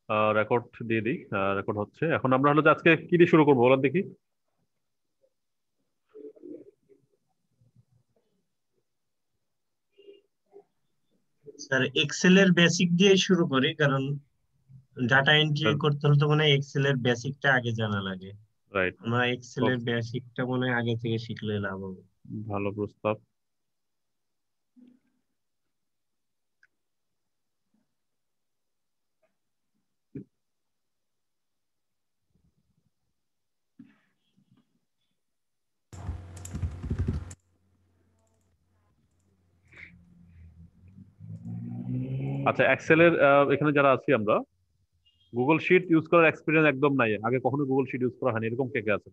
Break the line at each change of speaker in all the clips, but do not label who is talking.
Record দিয়ে দিই। Record হচ্ছে। এখন আমরা হলো যে আজকে কি দিয়ে শুরু করবো বলেন দেখি।
স্যার এক্সেল এর বেসিক দিয়ে শুরু করি, কারণ ডাটা এন্ট্রি করতে হলে তো মনে হয় এক্সেল এর বেসিকটা আগে জানা লাগে।
রাইট।
আমরা এক্সেল এর বেসিকটা মনে হয় আগে থেকে শিখলে লাভ হবে।
ভালো প্রস্তাব। আচ্ছা, এক্সেলের এখানে যারা আছি আমরা, গুগল শিট ইউজ করার এক্সপিরিয়েন্স একদম নাই, আগে কখনো গুগল শিট ইউজ করা হয়নি, এরকম কে কে আছে?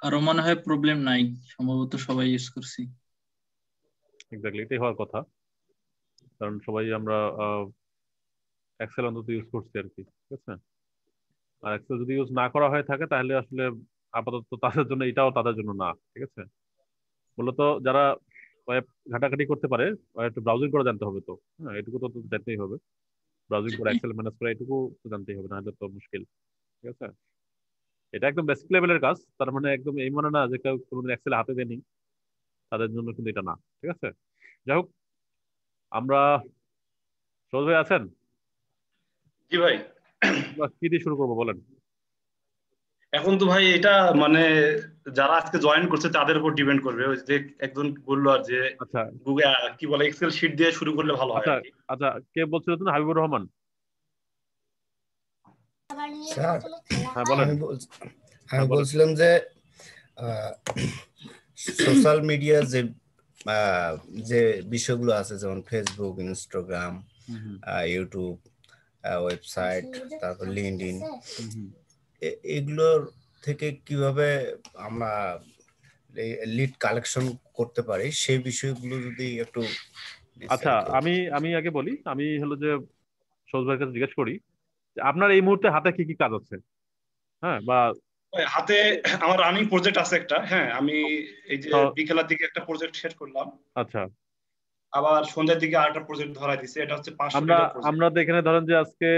আরো মনে হয় প্রবলেম নাই, সম্ভবত সবাই ইউজ করছি।
এক্স্যাক্টলি, এটাই হওয়ার কথা, কারণ সবাই আমরা এক্সেল অন্তত ইউজ করছি আর কি। ঠিক আছে। আর এক্সেল যদি ইউজ না করা হয়ে থাকে তাহলে আসলে আপাতত তাদের জন্য এটাও তাদের জন্য না। ঠিক আছে। মূলত যারা ওয়েব ঘাটাঘাটি করতে পারে, একটু ব্রাউজিং করে জানতে হবে তো। হ্যাঁ, এটুকু তো জানতেই হবে। ব্রাউজিং করে এক্সেল ম্যানেজ করে এটুকু তো জানতেই হবে, নাহলে তো মুশকিল। ঠিক আছে। এটা একদম বেসিক লেভেলের কাজ, তার মানে একদম এই মানে না যে কেউ কোনোদিন এক্সেল হাতে দেয়নি তাদের জন্য কিন্তু এটা না। ঠিক আছে। যাই হোক, আমরা সহজ ভাই আছেন?
জি ভাই।
আমরা কি দিয়ে শুরু করবো বলেন?
এখন তো ভাই এটা মানে যারা আজকে জয়েন করছে তাদের উপর ডিপেন্ড করবে। ওই যে একজন বললো আর যে
আচ্ছা
গুগল কি বলে এক্সেল শিট দিয়ে শুরু করলে ভালো হয়
আচ্ছা
আর কি।
আচ্ছা, কে বলছিল তুমি? হাবিবুর রহমান।
স্যার
হ্যাঁ বলেন।
আমি বলছিলাম যে সোশ্যাল মিডিয়া যে বিষয়গুলো আছে, যেমন ফেসবুক, ইনস্টাগ্রাম, ইউটিউব, ওয়েবসাইট, তারপর লিঙ্কডইন, এগুলোর থেকে কিভাবে আমরা লিড কালেকশন করতে পারি সেই বিষয়গুলো যদি একটু।
আচ্ছা, আমি আমি আগে বলি। আমি হলো যে সৌজ ভাইয়ের কাছে জিজ্ঞেস করি যে আপনার এই মুহূর্তে হাতে কি কি কাজ আছে। হ্যাঁ, বা
ওই হাতে আমার রানিং প্রজেক্ট আছে একটা। হ্যাঁ, আমি এই যে বিকেলের দিকে একটা প্রজেক্ট শেষ করলাম,
আচ্ছা,
আবার সন্ধ্যার দিকে আরেকটা প্রজেক্ট ধরাই দিছে। এটা হচ্ছে 500
আমরা
টাকার প্রজেক্ট।
আমরা তো এখানে ধরেন যে আজকে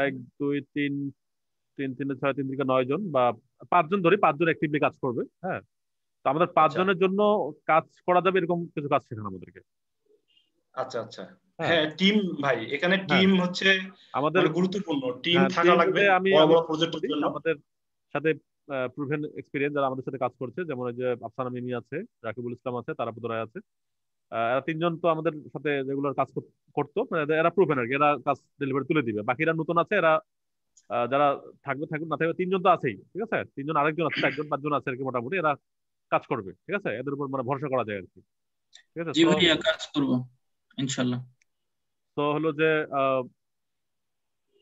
1 2 3 3 3 6 3 থেকে 9 জন বা 5 জন ধরি, 5 জন অ্যাক্টিভলি কাজ করবে। হ্যাঁ, তো আমাদের 5
আচ্ছা
জনের জন্য কাজ করা যাবে এরকম কিছু কাজ শেখানো আমাদেরকে।
আচ্ছা আচ্ছা।
হ্যাঁ
হ্যাঁ, টিম ভাই, এখানে
হ্যাঁ,
টিম হচ্ছে
আমাদের
মানে গুরুত্বপূর্ণ। টিম
হ্যাঁ
থাকা
টিম
লাগবে
বলতে আমি
বড়
আমি
বড় প্রজেক্টের
বলি
জন্য।
আমাদের সাথে প্রুভেন এক্সপিরিয়েন্স যারা আমাদের সাথে কাজ করছে, যেমন ওই যে আফসানা মিমি আছে, রাকিবুল ইসলাম আছে, তারাপদ রায় আছে। এরা 3 জন তো আমাদের সাথে রেগুলার কাজ করতো, মানে এরা প্রুভেন আর কি, এরা কাজ ডেলিভারি তুলে দিবে। বাকিরা নতুন আছে, এরা যারা থাকবে থাকবে, না থাকবে 3 জন তো আছেই। ঠিক আছে। 3 জন, আরেকজন আছে, 4 জন 5 জন আছে আর কি, মোটামুটি এরা কাজ করবে। ঠিক আছে, এদের উপর মানে ভরসা করা যায় আর কি। ঠিক আছে।
জি ভাইয়া, কাজ করবো ইনশাল্লাহ।
তো হলো যে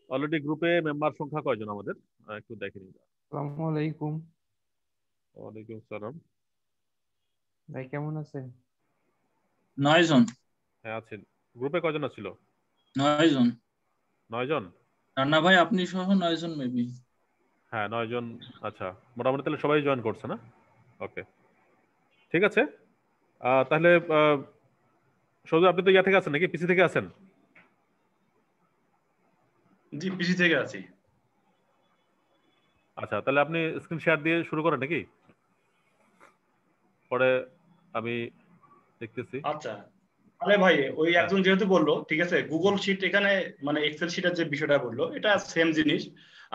অলরেডি গ্রুপে মেম্বার সংখ্যা কয়জন আমাদের? একটু দেখে নিন।
আসসালামু আলাইকুম
ওয়ালাইকুম সালাম।
ভাই, কেমন আছেন?
9 জন।
হ্যাঁ আছেন। গ্রুপে কয়জন ছিল?
9 জন।
9 জন।
রান্না ভাই আপনি সহ 9 জন মেবি।
হ্যাঁ 9 জন। আচ্ছা, মোটামুটি তাহলে সবাই জয়েন করছে না? ওকে, ঠিক আছে। তাহলে সৌদি, আপনি তো ইয়া থেকে আছেন নাকি, পিসি থেকে আছেন?
জি, পিসি থেকে আছি।
আচ্ছা, তাহলে আপনি স্ক্রিন শেয়ার দিয়ে শুরু করেন নাকি, পরে আমি দেখতেছি।
আচ্ছা, তাহলে ভাই ওই
হ্যাঁ
একজন যেহেতু বললো, ঠিক আছে, গুগল শিট এখানে মানে এক্সেল শিটের যে বিষয়টা বললো এটা সেম জিনিস।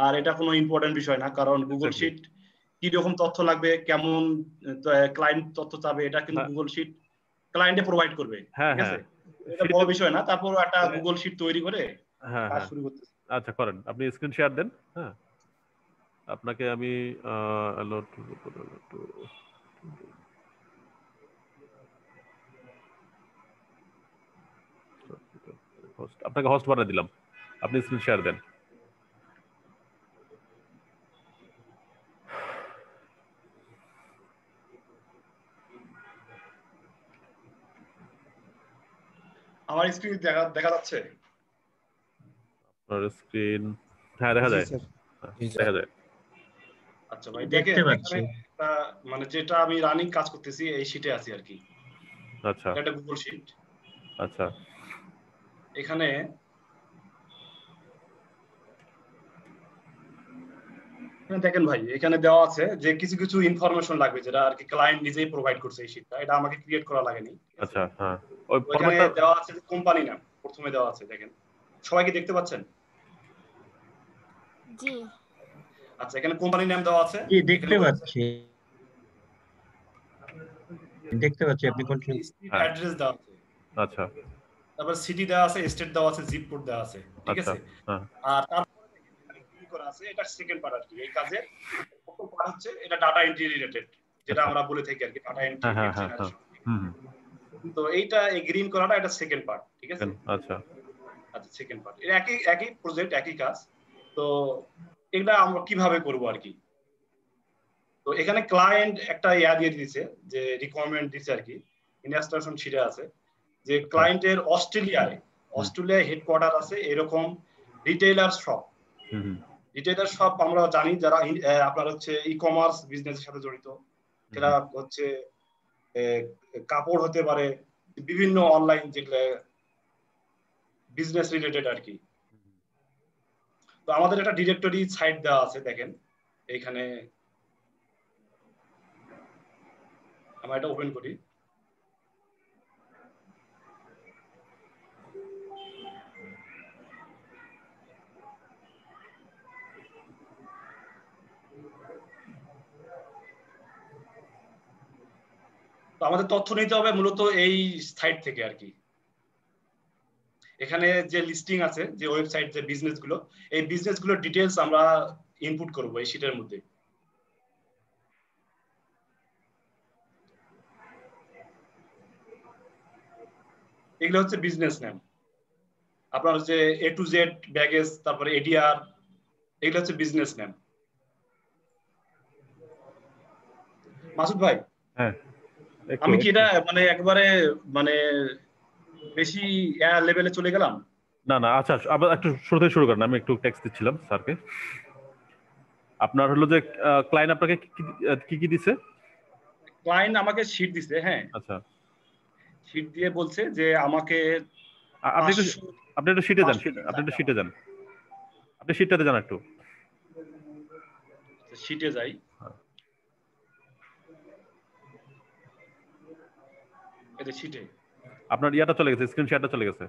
আর এটা কোনো ইম্পর্টেন্ট বিষয় না, কারণ গুগল
এক্স্যাক্টলি।
শিট কি রকম তথ্য লাগবে, কেমন ক্লায়েন্ট তথ্য চাবে, এটা কিন্তু
হ্যাঁ
গুগল শিট ক্লায়েন্টে প্রোভাইড করবে।
হ্যাঁ
ঠিক
হ্যাঁ
আছে, এটা বড় বিষয় না। তারপর একটা
মানে
গুগল শিট তৈরি করে
হ্যাঁ
কাজ
হ্যাঁ,
শুরু করতেছে।
আচ্ছা করেন, আপনি স্ক্রিন শেয়ার দেন। হ্যাঁ, আপনাকে আমি allow to- আপনাকে হোস্ট বানিয়ে দিলাম, আপনি স্ক্রিন শেয়ার দেন।
আমার স্ক্রিন দেখা যাচ্ছে?
আপনার স্ক্রিন হ্যাঁ দেখা
জি
যায়,
স্যার।
দেখা যায়।
আচ্ছা ভাই,
দেখতে
দেখেন
পাচ্ছি।
এখানে একটা মানে যেটা আমি রানিং কাজ করতেছি এই শিটে আছি আর কি।
আচ্ছা
এটা একটা গুগল শিট।
আচ্ছা
এখানে দেখেন ভাই, এখানে দেওয়া আছে যে কিছু কিছু ইনফরমেশন লাগবে যেটা আর কি ক্লায়েন্ট নিজেই প্রোভাইড করছে এই শিটটা, এটা আমাকে ক্রিয়েট করা লাগেনি।
আচ্ছা হ্যাঁ ওই
তো এখানে
ফরম্যাটটা
দেওয়া আছে কোম্পানি নাম, প্রথমে দেওয়া আছে দেখেন। সবাই কি দেখতে পাচ্ছেন?
জি
আচ্ছা, এখানে কোম্পানি নাম দেওয়া আছে,
জি
এখানে
দেখতে পাচ্ছি, দেখতে পাচ্ছি, আপনি কন্টিনিউ।
স্ট্রিট
হ্যাঁ।
অ্যাড্রেস দেওয়া আছে,
আচ্ছা
তারপর সিটি দেওয়া আছে, স্টেট দেওয়া আছে, জিপ কোড দেওয়া আছে, ঠিক
আচ্ছা
আছে।
হ্যাঁ
আর তারপরে দেখেন এখানে কি করা আছে, এটা সেকেন্ড পার্ট আর কি। এই কাজের প্রথম পার্ট হচ্ছে এটা ডাটা এন্ট্রি রিলেটেড, যেটা
আচ্ছা।
আমরা বলে থাকি আর কি ডাটা এন্ট্রি,
হ্যাঁ হ্যাঁ
লিড
হ্যাঁ হ্যাঁ
জেনারেশন। তো এইটা এই গ্রিন করাটা এটা সেকেন্ড পার্ট, ঠিক আছে।
আচ্ছা
আচ্ছা, সেকেন্ড পার্ট এটা একই একই প্রজেক্ট, একই কাজ। তো এটা আমরা কিভাবে করব আর কি। তো এখানে ক্লায়েন্ট একটা ইয়া দিয়ে দিয়েছে, যে রিকোয়ারমেন্ট দিয়েছে আর কি, ইনস্ট্রাকশন শিটে আছে যে ক্লায়েন্টের অস্ট্রেলিয়ায় হেডকোয়ার্টার আছে এরকম রিটেইলার শপ। রিটেইলার শপ আমরা জানি যারা আপনার হচ্ছে ই কমার্স বিজনেসের সাথে জড়িত, সেটা হচ্ছে কাপড় হতে পারে, বিভিন্ন অনলাইন যেগুলো বিজনেস রিলেটেড আর কি। তো আমাদের একটা ডিরেক্টরি সাইট দেওয়া আছে দেখেন এইখানে, আমরা এটা ওপেন করি। তো আমাদের তথ্য নিতে হবে মূলত এই সাইট থেকে আর কি। এখানে যে লিস্টিং আছে, যে ওয়েবসাইট, যে বিজনেস গুলো, এই বিজনেস গুলোর ডিটেলস আমরা ইনপুট করব এই শিটের মধ্যে। এগুলো হচ্ছে বিজনেস নেম, আপনার হচ্ছে এ টু জেড ব্যাগেজ, তারপরে এডিআর, এগুলো হচ্ছে বিজনেস নেম। মাসুদ ভাই,
হ্যাঁ
আমি কি এটা মানে একবারে মানে বেশি লেভেলে চলে গেলাম?
না না আচ্ছা আবার একটু শুরু থেকে শুরু করেন, আমি একটু টেক্সট দিচ্ছিলাম স্যারকে। আপনার হলো যে ক্লায়েন্ট আপনাকে কি কি দিছে?
ক্লায়েন্ট আমাকে শিট দিছে, হ্যাঁ
আচ্ছা
শিট দিয়ে বলছে যে আমাকে
আপনি একটু শিটে যান, আপনি একটু শিটে যান, আপনি শিটটাতে যান একটু।
শিটে যাই। এটা শিটে
আপনার ইয়াটা চলে গেছে, স্ক্রিন শেয়ারটা চলে গেছে,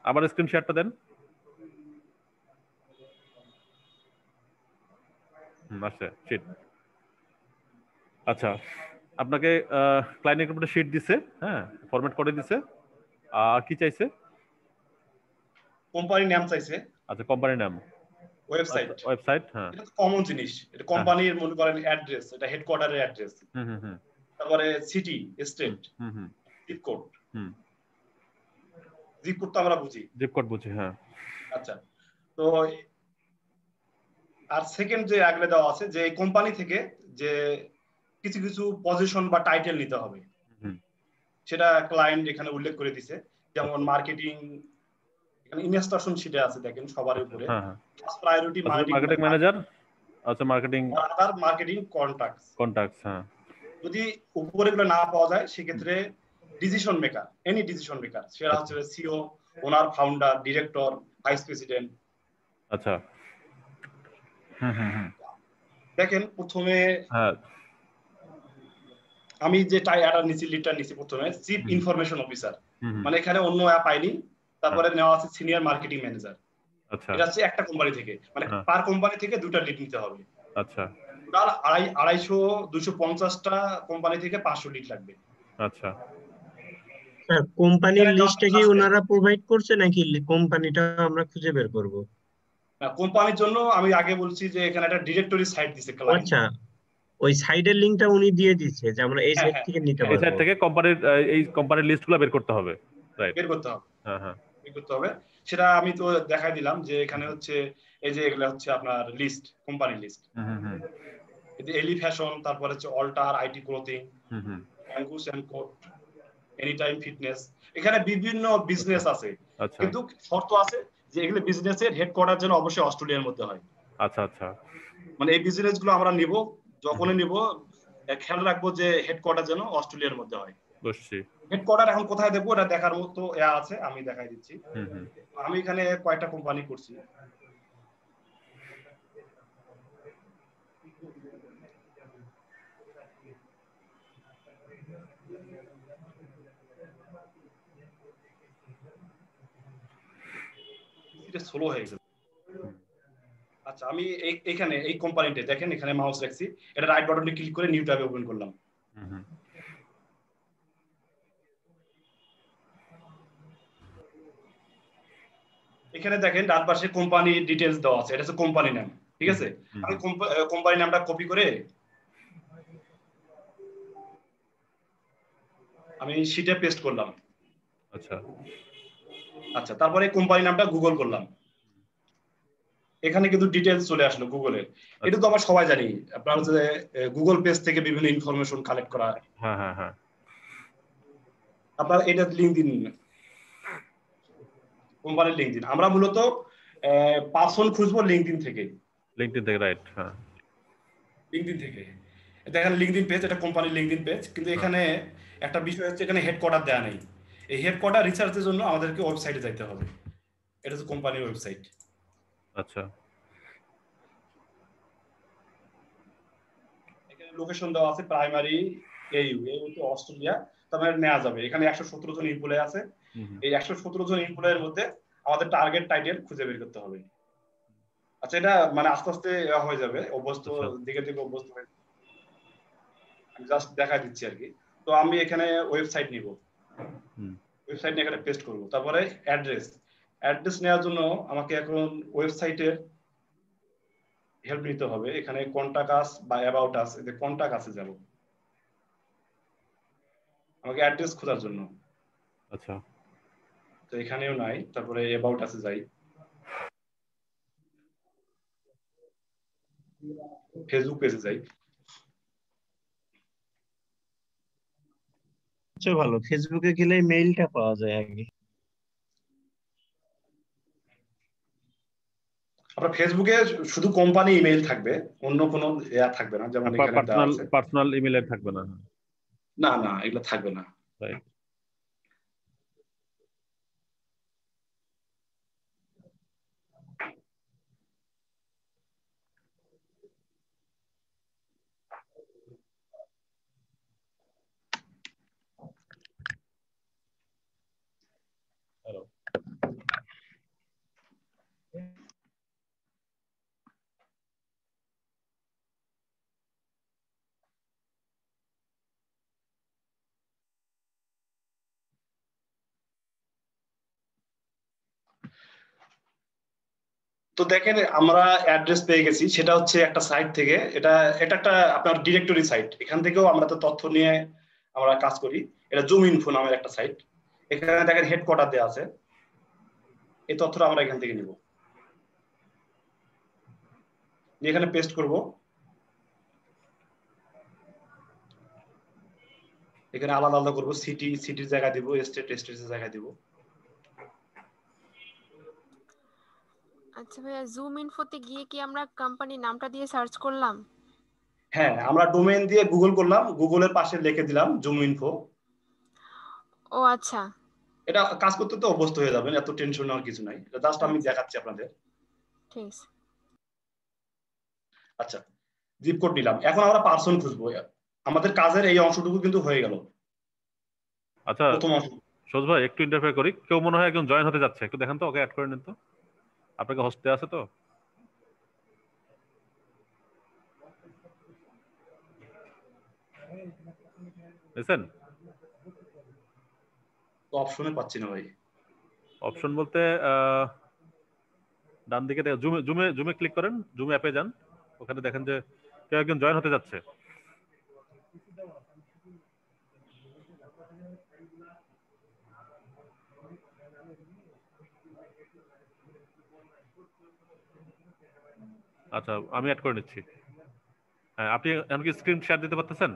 আবার স্ক্রিন শেয়ারটা দেন। আচ্ছা শিট। আচ্ছা আপনাকে ক্লায়েন্ট একটা শিট দিছে, হ্যাঁ ফরম্যাট করে দিছে, আর কি চাইছে?
কোম্পানি নাম চাইছে।
আচ্ছা কোম্পানির নাম,
ওয়েবসাইট,
হ্যাঁ
এটা তো কমন জিনিস, এটা কোম্পানির মনে করেন অ্যাড্রেস, এটা হেডকোয়ার্টারের অ্যাড্রেস। তারপরে city, state, zip code. Zip code তো আমরা বুঝি,
জিপ কোড বুঝি, হ্যাঁ।
আচ্ছা, তো আর সেকেন্ড যে আগলে দেওয়া আছে যে এই কোম্পানি থেকে যে কিছু কিছু পজিশন বা টাইটেল নিতে হবে, সেটা ক্লায়েন্ট এখানে উল্লেখ করে দিছে। যেমন মার্কেটিং, এখানে ইনস্ট্রাকশন শিটে আছে দেখেন সবার উপরে, ফার্স্ট প্রায়োরিটি
মার্কেটিং ম্যানেজার, আচ্ছা মার্কেটিং
আদার মার্কেটিং কন্টাক্টস।
হ্যাঁ,
যদি উপরে গুলো না পাওয়া যায় সেক্ষেত্রে decision maker, any decision maker, সেটা হচ্ছে সিও, ওনার, ফাউন্ডার, ডিরেক্টর, ভাইস প্রেসিডেন্ট।
আচ্ছা
দেখেন প্রথমে
হ্যাঁ
আমি যে লিডটা নিছি প্রথমে চিফ ইনফরমেশন অফিসার, মানে এখানে অন্য অ্যাপ আইনি। তারপরে নেওয়া আছে সিনিয়র মার্কেটিং ম্যানেজার।
আচ্ছা
এটা হচ্ছে একটা কোম্পানি থেকে, মানে পার কোম্পানি থেকে দুটা লিড নিতে হবে।
আচ্ছা
টোটাল 250-250টা কোম্পানি থেকে 500 লিড লাগবে।
আচ্ছা
স্যার কোম্পানির লিস্টটা কি ওনারা প্রোভাইড করছে নাকি কোম্পানিটা আমরা খুঁজে বের করব?
না, কোম্পানির জন্য আমি আগে বলছি যে এখানে একটা ডিরেক্টরি সাইট দিছে ক্লায়েন্ট।
আচ্ছা, ওই সাইডের লিংকটা উনি দিয়ে দিচ্ছে যে আমরা এই সাইট থেকে নিতে পারবো।
এই সাইট থেকে এই কোম্পানির লিস্টগুলো বের করতে হবে, রাইট?
বের করতে হবে,
হ্যাঁ
বের করতে হবে। সেটা আমি তো দেখাই দিলাম যে এখানে হচ্ছে এই যে এগুলা হচ্ছে আপনার লিস্ট, কোম্পানি লিস্ট। এই যে এলি ফ্যাশন, তারপর হচ্ছে অল্টার, IT clothing, Angus and Coote, any time fitness, এখানে বিভিন্ন বিজনেস আছে,
আচ্ছা
কিন্তু শর্ত আছে যে এগুলো বিজনেসের হেডকোয়ার্টার যেন অবশ্যই অস্ট্রেলিয়ার মধ্যে হয়।
আচ্ছা আচ্ছা
মানে এই বিজনেস গুলো আমরা নিব, যখনই নিব খেয়াল রাখবো যে হেডকোয়ার্টার যেন অস্ট্রেলিয়ার মধ্যে হয়।
বুঝছি।
হেডকোয়ার্টার এখন কোথায় দেবো এটা দেখার মতো আছে, আমি দেখাই দিচ্ছি।
হুম।
আমি এখানে কয়েকটা কোম্পানি করছি। এটা স্লো হয়ে গেছে। আচ্ছা, আমি এখানে এই কোম্পানিতে দেখেন, এখানে মাউস রাখছি, এটা রাইট বাটনে ক্লিক করে নিউ ট্যাবে ওপেন করলাম। এখানে দেখেন ডান পাশে কোম্পানি ডিটেইলস দেওয়া আছে, এটা হচ্ছে কোম্পানি নাম, ঠিক আছে। আমি কোম্পানি নামটা কপি করে আমি শীটে পেস্ট করলাম।
আচ্ছা
আচ্ছা, তারপরে কোম্পানি নামটা গুগল করলাম, এখানে কিন্তু ডিটেইলস চলে আসলো গুগলের। এটা তো আমরা সবাই জানি, আপনার হচ্ছে গুগল পেজ থেকে বিভিন্ন ইনফরমেশন কালেক্ট করা।
হ্যাঁ
আপনার এটা লিংক দিন, কোম্পানির লিংক দিন। আমরা মূলত পার্সন খুঁজবো লিংকডইন থেকে।
রাইট, হ্যাঁ
লিংকডইন থেকে দেখেন লিংকডইন পেজ, এটা কোম্পানির লিংকডইন পেজ, কিন্তু এখানে একটা বিষয় হচ্ছে এখানে হেডকোয়ার্টার দেওয়া নেই। এই হেডকোয়ার্টার রিসার্চের জন্য আমাদেরকে ওয়েবসাইটে যাইতে হবে, এটা হচ্ছে কোম্পানির ওয়েবসাইট।
আচ্ছা,
এখানে লোকেশন দেওয়া আছে প্রাইমারি এইউ হচ্ছে অস্ট্রেলিয়া, তারপরে নেওয়া যাবে। এখানে 117 জন এমপ্লয়ি আছে, এই 117 জন এমপ্লয়ের মধ্যে আমাদের টার্গেট টাইটেল খুঁজে বের করতে হবে। আচ্ছা, এটা মানে আস্তে আস্তে হয়ে যাবে, অভ্যস্ত দিকে দিকে অভ্যস্ত হয়ে, আমি জাস্ট দেখাই দিচ্ছি আর কি। তো আমি এখানে ওয়েবসাইট নিব, ওয়েবসাইট নিয়ে এখানে পেস্ট করব। তারপরে অ্যাড্রেস নেওয়ার জন্য আমাকে এখন ওয়েবসাইটের হেল্প নিতে হবে। এখানে কন্টাক্ট আস বা অ্যাবাউট আস, এতে কন্টাক্ট আসে যাব আমাকে অ্যাড্রেস খোঁজার জন্য।
আচ্ছা,
তো এখানেও নাই, তারপরে অ্যাবাউট আসে যাই, ফেসবুক পেজে যাই।
আচ্ছা, ভালো, ফেসবুকে গেলে মেইলটা পাওয়া যায় আগে।
আপনার ফেসবুকে শুধু কোম্পানি ইমেইল থাকবে, অন্য কোনো থাকবে না, যেমন এখানে দেওয়া আছে।
পার্সোনাল ইমেইল থাকবে না?
না না, এগুলো থাকবে না।
রাইট। হ্যালো,
তো দেখেন আমরা অ্যাড্রেস পেয়ে গেছি, সেটা হচ্ছে একটা সাইট থেকে। এটা এটা একটা আপনার ডিরেক্টরি সাইট, এখান থেকেও আমরা তো তথ্য নিয়ে আমরা কাজ করি। এটা জুম ইনফো নামের একটা সাইট, এখানে দেখেন হেডকোয়ার্টার দেওয়া আছে, এই তথ্যটা আমরা এখান থেকে নিব, এখানে পেস্ট করব। এখানে আলাদা আলাদা করব, সিটির জায়গা দিব, স্টেটের জায়গা দিব।
আচ্ছা ভাইয়া, জুম ইনফোতে গিয়ে কি আমরা কোম্পানির নামটা দিয়ে সার্চ করলাম?
হ্যাঁ, আমরা ডোমেইন দিয়ে গুগল করলাম, গুগলের পাশে লিখে দিলাম জুম ইনফো।
ও আচ্ছা,
এটা কাজ করতে তো অভ্যস্ত হয়ে যাবেন, এত টেনশন নেওয়ার কিছু নাই, এটা জাস্ট আমি দেখাচ্ছি আপনাদের।
ঠিক আছে।
আচ্ছা, জিপ কোড নিলাম, এখন আমরা পার্সন খুঁজবো। আমাদের কাজের এই অংশটুকু কিন্তু হয়ে গেল।
আচ্ছা
প্রথম অংশ।
সোজ ভাই, একটু ইন্টারফেয়ার করি, কেউ মনে হয় একজন জয়েন হতে যাচ্ছে, একটু দেখেন তো, ওকে অ্যাড করে নিন তো। আপনাকে হোস্টে আছে তো? বুঝছেন?
অপশনে পাচ্ছি না ভাই।
অপশন বলতে ডান দিকে জুমে জুমে জুমে ক্লিক করেন, জুম অ্যাপে যান, ওখানে দেখেন যে কেউ একজন জয়েন হতে যাচ্ছে। আচ্ছা, আমি অ্যাড করে নিচ্ছি। হ্যাঁ, আপনি এমনকি স্ক্রিন শেয়ার দিতে পারতেছেন?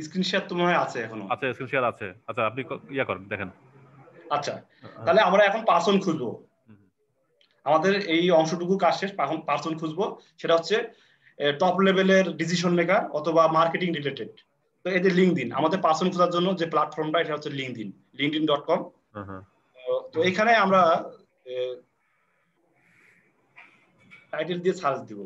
স্ক্রিন শেয়ার তো মনে হয় আছে এখনো।
আচ্ছা স্ক্রিন শেয়ার আছে। আচ্ছা আপনি ইয়া করেন দেখেন।
আচ্ছা তাহলে আমরা এখন পার্সন খুঁজবো, আমাদের এই অংশটুকু কাজ শেষ, এখন পার্সন খুঁজবো, সেটা হচ্ছে টপ লেভেলের ডিসিশন মেকার অথবা মার্কেটিং রিলেটেড। তো এদের লিঙ্কডইন, আমাদের পার্সন খোঁজার জন্য যে প্ল্যাটফর্মটা এটা হচ্ছে লিঙ্কডইন, linkedin.com। তো এখানে আমরা টাইটেল দিয়ে সার্চ দিব।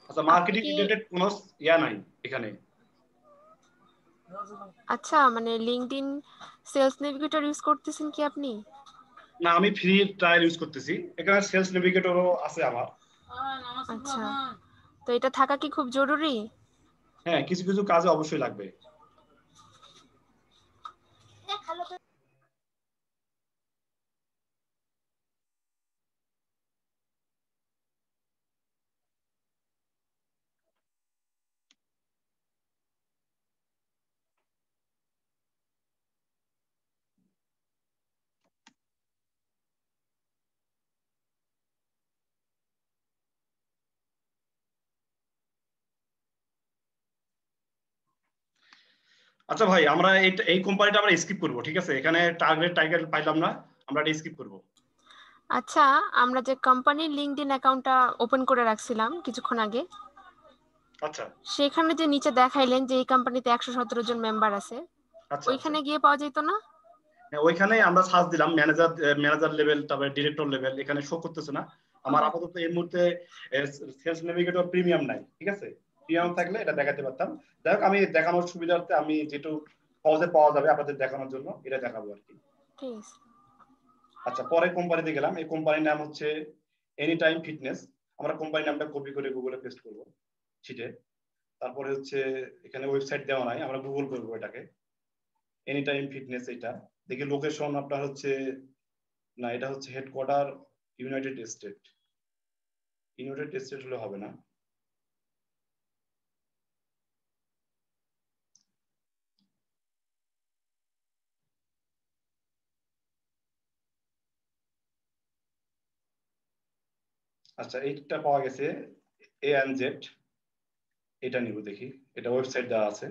আচ্ছা মার্কেটিং রিলেটেড কোনো ইয়া নাই এখানে।
আচ্ছা মানে লিংকডইন সেলস নেভিগেটর ইউজ করতেছেন কি আপনি?
না আমি ফ্রি ট্রায়াল ইউজ করতেছি, এখানে সেলস নেভিগেটরও আছে আমার।
আচ্ছা তো এটা থাকা কি খুব জরুরি?
হ্যাঁ কিছু কিছু কাজে অবশ্যই লাগবে। আচ্ছা ভাই আমরা এই কোম্পানিটা আমরা স্কিপ করব, ঠিক আছে? এখানে টার্গেট পাইলাম না, আমরা এটা স্কিপ করব।
আচ্ছা আমরা যে কোম্পানির লিংকডইন অ্যাকাউন্টটা ওপেন করে রাখছিলাম কিছুক্ষণ আগে,
আচ্ছা
সেখানে যে নিচে দেখাইলেন যে এই কোম্পানিতে 117 জন মেম্বার আছে,
আচ্ছা
ওইখানে গিয়ে পাওয়া যেত না?
ওইখানে আমরা সার্চ দিলাম ম্যানেজার লেভেল, তারপরে ডিরেক্টর লেভেল, এখানে শো করতেছে না। আমার আপাতত এই মুহূর্তে সেলস নেভিগেটর প্রিমিয়াম নাই, ঠিক আছে? প্রিমিয়াম থাকলে এটা দেখাতে পারতাম। যাই হোক আমি দেখানোর সুবিধার্থে আমি যেটুকু সহজে পাওয়া যাবে আপনাদের দেখানোর জন্য এটা দেখাবো আর কি।
ঠিক আছে।
আচ্ছা পরে কোম্পানিতে গেলাম, এই কোম্পানির নাম হচ্ছে এনি টাইম ফিটনেস। আমরা কোম্পানির নামটা কপি করে গুগলে পেস্ট করব শিটে। তারপরে হচ্ছে এখানে ওয়েবসাইট দেওয়া নাই, আমরা গুগল করবো এটাকে, এনি টাইম ফিটনেস। এটা দেখি লোকেশন আপনার হচ্ছে, না এটা হচ্ছে headquarter United state. United state হলে হবে না, আচ্ছা এইটা পাওয়া গেছে ANZ, এটা নিব দেখি, এটা ওয়েবসাইট দেওয়া আছে।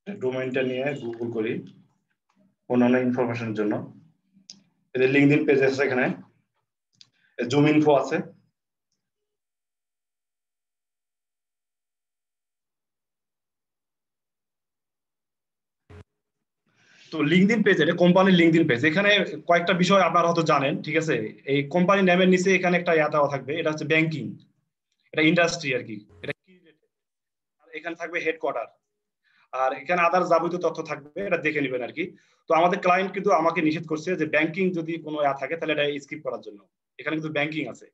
ডোমেইনটা নিয়ে গুগল করি অন্যান্য ইনফরমেশনের জন্য। এদের লিংকডইন পেজ আছে, এখানে জুম ইনফো আছে। তো লিংকডইন পেজ, এটা কোম্পানির লিংকডইন পেজ। এখানে কয়েকটা বিষয় আপনারা হয়তো জানেন, ঠিক আছে? এই কোম্পানি নামের নিচে এখানে একটা ইয়া দেওয়া থাকবে, এটা হচ্ছে ব্যাংকিং, এটা ইন্ডাস্ট্রি আর কি, এটা কি রিলেটেড। আর এখানে থাকবে হেডকোয়ার্টার, আর এখানে আদার যাবতীয় তথ্য থাকবে, এটা দেখে নেবেন আর কি। তো আমাদের ক্লায়েন্ট কিন্তু আমাকে নিষেধ করছে যে ব্যাংকিং যদি কোনো ইয়া থাকে তাহলে এটা স্কিপ করার জন্য। এখানে কিন্তু ব্যাংকিং আছে,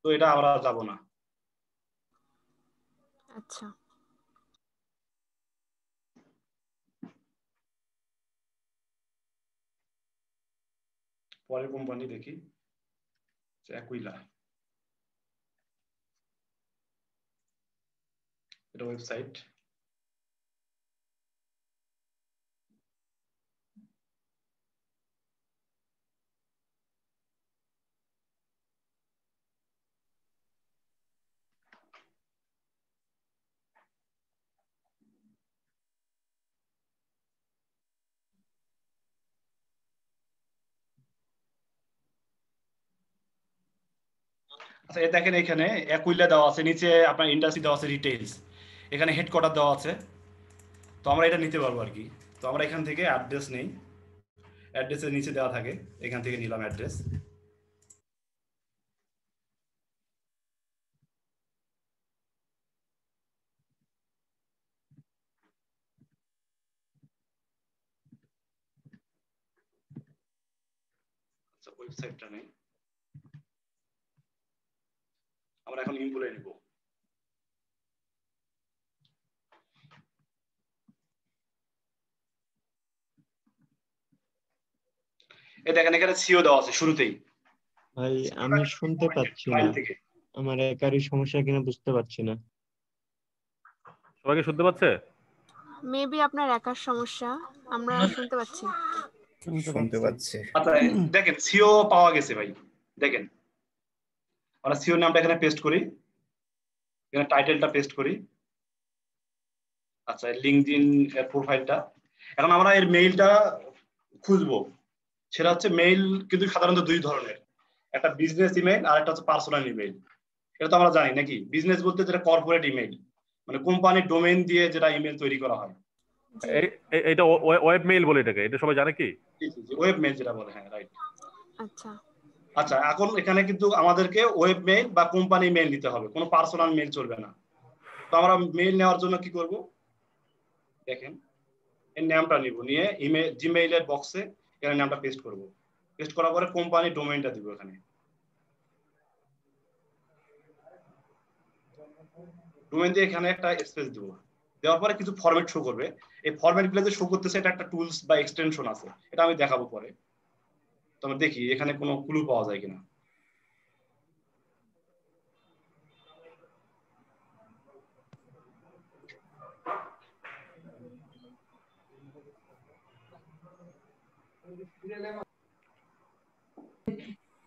তো এটা আমরা যাব না।
আচ্ছা
পরের কোম্পানি দেখি, অ্যাকুইলা, এটা ওয়েবসাইট। আচ্ছা দেখেন এখানে অ্যাকুইলা দেওয়া আছে, নিচে আপনার ইন্ডাস্ট্রি দেওয়া আছে, রিটেইলস, এখানে হেডকোয়ার্টার দেওয়া আছে। তো আমরা এটা নিতে পারবো আর কি। তো আমরা এখান থেকে অ্যাড্রেস নেই, অ্যাড্রেসের নিচে দেওয়া থাকে, এখান থেকে নিলাম অ্যাড্রেস। আচ্ছা ওয়েবসাইটটা নেই, আমরা এখন ইনপুটে নিব। এই দেখেন এখানে সিও দেওয়া আছে শুরুতেই।
ভাই আমি শুনতে পাচ্ছি না, আমার একারই সমস্যা কিনা বুঝতে পারছি না।
সবাইকে শুনতে পাচ্ছে?
মেবি আপনার একার সমস্যা, আমরা শুনতে পাচ্ছি।
শুনতে পাচ্ছি।
আচ্ছা দেখেন সিও পাওয়া গেছে ভাই, দেখেন আমরা সিও নামটা এখানে পেস্ট করি, এখানে টাইটেলটা পেস্ট করি। আচ্ছা লিঙ্কডইন এর প্রোফাইলটা, এখন আমরা এর মেইলটা খুঁজবো। সেটা হচ্ছে মেইল কিন্তু সাধারণত দুই ধরনের, একটা বিজনেস ইমেইল আর একটা হচ্ছে পার্সোনাল ইমেইল। এটা তো আমরা জানি নাকি, বিজনেস বলতে যেটা কর্পোরেট ইমেইল, মানে কোম্পানির ডোমেইন দিয়ে যেটা ইমেইল তৈরি করা হয়,
এটা ওয়েব মেইল বলে এটাকে, এটা সবাই জানে কি?
ওয়েব মেইল যেটা বলে, হ্যাঁ রাইট।
আচ্ছা
আচ্ছা এখন এখানে কিন্তু আমাদেরকে ওয়েব মেইল বা কোম্পানি মেইল নিতে হবে, কোনো পার্সোনাল মেইল চলবে না। তো আমরা মেইল নেওয়ার জন্য কি করব, দেখেন এর নামটা নিব, নিয়ে ইমেল জিমেইলের বক্সে এখানে নামটা পেস্ট করব। পেস্ট করার পরে কোম্পানি ডোমেইনটা দিব, এখানে ডোমেইন দিয়ে এখানে একটা স্পেস দেব। দেওয়ার পরে কিছু ফরম্যাট শো করবে। এই ফরম্যাটগুলো যে শো করতেছে এটা একটা টুলস বা এক্সটেনশন আছে, এটা আমি দেখাবো পরে। তো আমরা দেখি এখানে কোনো ক্লু পাওয়া যায় কিনা।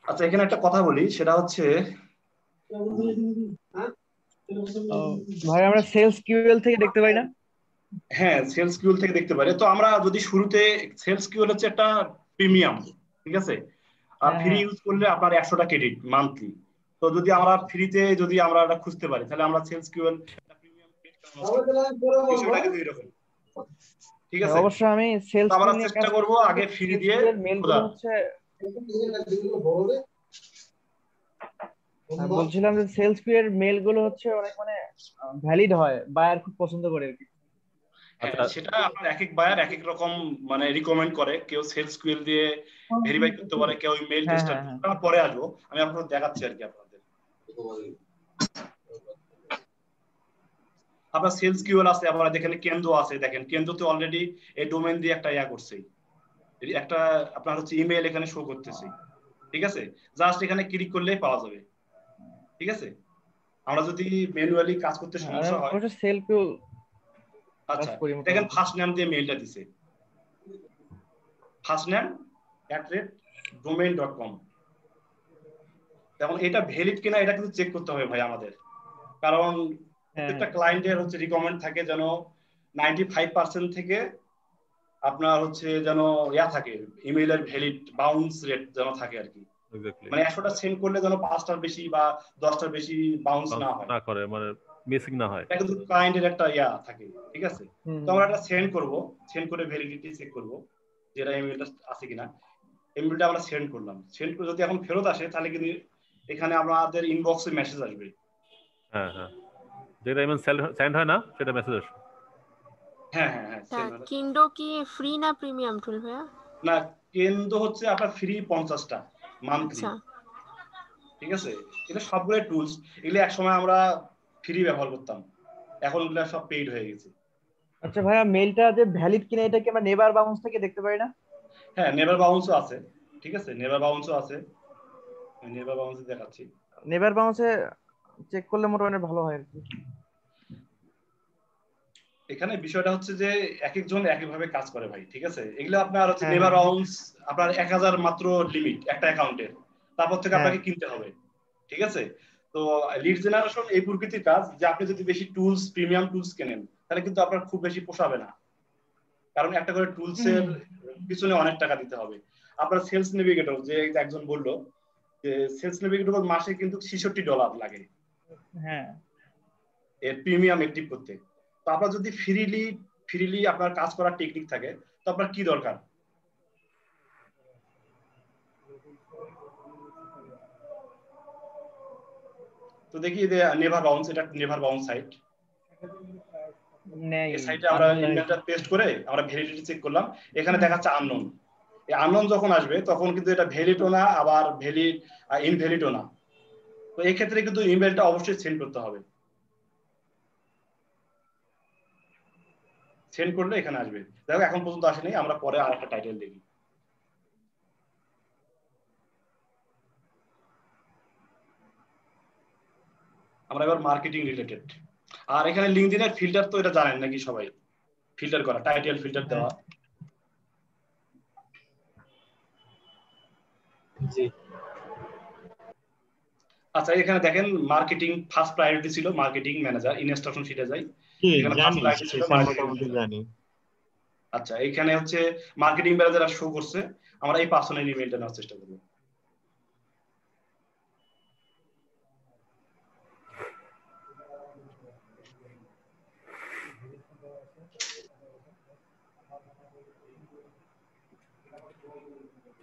আচ্ছা এখানে একটা কথা বলি, সেটা হচ্ছে
ভাই আমরা সেলস কিউএল থেকে দেখতে পাই না?
হ্যাঁ সেলস কিউএল থেকে দেখতে পারি। তো আমরা যদি শুরুতে, সেলস কিউএল হচ্ছে একটা প্রিমিয়াম, ঠিক আছে, আর ফ্রি ইউজ করলে আপনার 100টা ক্রেডিট মান্থলি। তো যদি আমরা ফ্রিতে যদি আমরা এটা খুঁজতে পারি, তাহলে আমরা সেলস কিউএল প্রিমিয়াম বিষয়টা কিন্তু এরকম, ঠিক আছে।
অবশ্য আমি সেলস
আমরা চেষ্টা করব আগে ফ্রি দিয়ে
মেলগুলো হচ্ছে, বলছিলাম যে সেলস কিউএল মেলগুলো হচ্ছে অনেক মানে ভ্যালিড হয়, বায়ার খুব পছন্দ করে আর কি।
সেটা আপনার এক এক বায়ার এক এক রকম মানে রিকমেন্ড করে, কেউ সেলস কিউএল দিয়ে ভেরিফাই করতে পারে, কেউ মেইল টেস্টার। আমরা পরে আসবো, আমি আপনাদের দেখাচ্ছি আর কি। আপনার সেলস কিউএল আছে, আবার এখানে কেন্দ্র আছে, দেখেন কেন্দ্রতে অলরেডি এই ডোমেইন দিয়ে একটা ইয়া করছে, একটা আপনার হচ্ছে ইমেইল এখানে শো করতেছে, ঠিক আছে। জাস্ট এখানে ক্লিক করলেই পাওয়া যাবে, ঠিক আছে। আমরা যদি ম্যানুয়ালি কাজ করতে সমস্যা হয়, আচ্ছা দেখেন ফার্স্ট নেম দিয়ে মেইলটা দিছে, firstname@domain.com। এখন এটা ভ্যালিড কিনা এটা কিন্তু চেক করতে হবে ভাই আমাদের, কারণ প্রত্যেকটা ক্লায়েন্টের হচ্ছে রিকমেন্ড থাকে যেন 95% থেকে আপনার হচ্ছে যেন ইয়া থাকে, ইমেইলের ভ্যালিড বাউন্স রেট যেন থাকে আর কি। মানে 100টা সেন্ড করলে যেন 5টার বেশি বা 10টার বেশি বাউন্স না হয়,
না করে, মানে মিসিং না হয়।
এটা কিন্তু ক্লায়েন্টের একটা ইয়া থাকে, ঠিক আছে। তো আমরা এটা সেন্ড করব, সেন্ড করে ভ্যালিডিটি চেক করব যে এটা ইমেইলটা আছে কিনা। ইমেইলটা আমরা সেন্ড করলাম, সেন্ড করে যদি এখন ফেরত আসে তাহলে কিন্তু এখানে আমাদের ইনবক্সে মেসেজ আসবে।
হ্যাঁ হ্যাঁ, যেটা ইমেল সেন্ড হয় না সেটা মেসেজ আসবে।
হ্যাঁ হ্যাঁ হ্যাঁ।
কিন্ডো কি ফ্রি না প্রিমিয়াম টুল ভাইয়া?
না কিন্ডো হচ্ছে আপনার ফ্রি 50টা মান্থলি, ঠিক আছে। এটা সবগুলো টুলস, এগুলো একসময় আমরা ফ্রি ব্যবহার করতাম, এখন এগুলো সব পেইড হয়ে গেছে।
আচ্ছা ভাইয়া মেইলটা যে ভ্যালিড কিনা এটা কি আমরা নেভার বাউন্স থেকে দেখতে পারি না?
হ্যাঁ নেভার বাউন্সও আছে, ঠিক আছে, নেভার বাউন্সও আছে, আমি নেভার বাউন্স দেখাচ্ছি।
নেভার বাউন্সে চেক করলে মোটামুটি ভালো হয় আর কি।
এখানে বিষয়টা হচ্ছে যে এক একজন এক এক ভাবে কাজ করে ভাই, ঠিক আছে। এগুলো আপনার হচ্ছে নেভার বাউন্স আপনার 1000 মাত্র লিমিট একটা অ্যাকাউন্টের, তারপর থেকে আপনাকে কিনতে হবে, ঠিক আছে। তো লিড জেনারেশন এই প্রকৃতির কাজ যে আপনি যদি বেশি টুলস প্রিমিয়াম টুলস কেনেন তাহলে কিন্তু আপনার খুব বেশি পোষাবে না, কারণ একটা করে টুলসের পিছনে অনেক টাকা দিতে হবে। আপনার সেলস নেভিগেটর যে একজন বললো যে সেলস নেভিগেটর মাসে কিন্তু $66 লাগে এর প্রিমিয়াম অ্যাক্টিভ করতে। তো আপনার যদি ফ্রিলি আপনার কাজ করার টেকনিক থাকে তো আপনার কি দরকার? তো দেখি যে নেভার বাউন্স, এটা নেভার বাউন্স সাইট, এই সাইটে আমরা ইমেলটা পেস্ট করে আমরা ভ্যালিডিটি চেক করলাম, এখানে দেখাচ্ছে আননোন। এই আননোন যখন আসবে তখন কিন্তু এটা ভ্যালিডও না আবার ভ্যালিড ইনভ্যালিডও না। তো এই ক্ষেত্রে কিন্তু ইমেলটা অবশ্যই সেন্ড করতে হবে, সেন্ড করলে এখানে আসবে। দেখো এখন পর্যন্ত আসেনি, আমরা পরে আরেকটা টাইটেল দেখি। আমরা এবার মার্কেটিং রিলেটেড, আর এখানে লিঙ্কডইনের ফিল্টার তো এটা জানেন নাকি সবাই, ফিল্টার করা, টাইটেল ফিল্টার দেওয়া।
জি
আচ্ছা এখানে দেখেন মার্কেটিং ফার্স্ট প্রায়োরিটি ছিল মার্কেটিং ম্যানেজার, ইনস্ট্রাকশন শিটে যাই,
জি
এখানে ফার্স্ট
জানি,
প্রায়োরিটি ছিল
সেটা
মার্কেটিং
মোটামুটি
ম্যানেজার।
জানি।
আচ্ছা এখানে হচ্ছে মার্কেটিং ম্যানেজার শো করছে, আমরা এই পার্সোনাল ইমেলটা নেওয়ার চেষ্টা করব।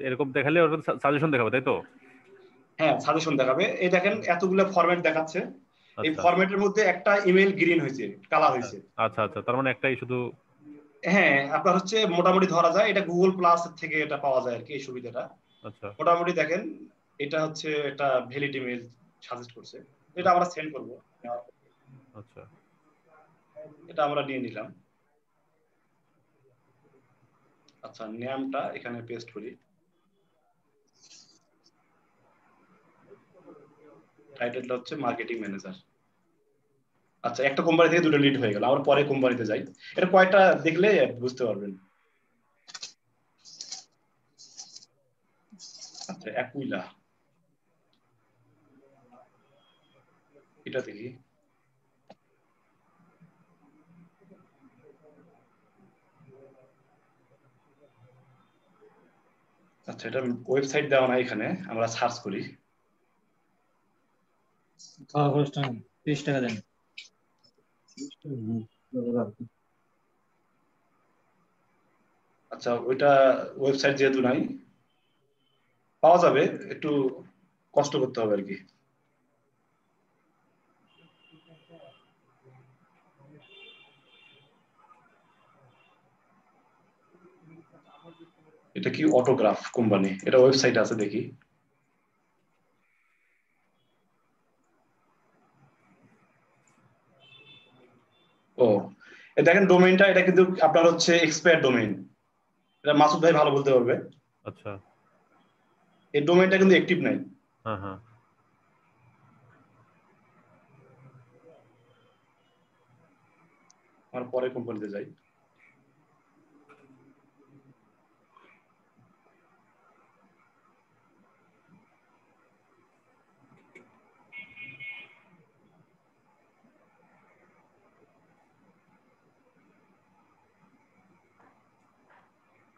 এরকম দেখালে ওর সাজেশন দেখাবে তাই তো?
হ্যাঁ সাজেশন দেখাবে। এই দেখেন এতগুলো ফরম্যাট দেখাচ্ছে, এই
আচ্ছা
ফরম্যাটের মধ্যে একটা ইমেল গ্রিন হয়েছে, কালার হয়েছে।
আচ্ছা আচ্ছা, তার মানে একটাই শুধু।
হ্যাঁ আপনার হচ্ছে মোটামুটি ধরা যায় এটা গুগল প্লাস থেকে এটা পাওয়া যায় আর কি, এই সুবিধাটা।
আচ্ছা
মোটামুটি দেখেন এটা হচ্ছে একটা ভ্যালিড ইমেল সাজেস্ট করছে, এটা আমরা সেন্ড করব।
আচ্ছা
এটা আমরা নিয়ে নিলাম। আচ্ছা নামটা এখানে পেস্ট করি, টাইটেলটা হচ্ছে মার্কেটিং ম্যানেজার। আচ্ছা একটা কোম্পানি থেকে দুটো লিড হয়ে গেল, আমরা পরে কোম্পানিতে যাই, এটা কয়টা দেখলে বুঝতে পারবেন। আচ্ছা অ্যাকুইলা, এটা দেখি। আচ্ছা এটা ওয়েবসাইট দেওয়া নাই, এখানে আমরা সার্চ করি।
খাওয়া খরচটা 30 টাকা দেন।
আচ্ছা ওইটা ওয়েবসাইট যেহেতু নাই, পাওয়া যাবে, একটু কষ্ট করতে হবে আর কি। এটা কি অটোগ্রাফ কোম্পানি, এটা ওয়েবসাইট আছে দেখি। ও দেখেন ডোমেইনটা, এটা কিন্তু আপনার হচ্ছে এক্সপায়ার ডোমেইন, এটা মাসুদ ভাই ভালো বলতে পারবে।
আচ্ছা
এই ডোমেইনটা কিন্তু অ্যাক্টিভ নাই।
হ্যাঁ হ্যাঁ
আমরা পরে কোম্পানিতে যাই।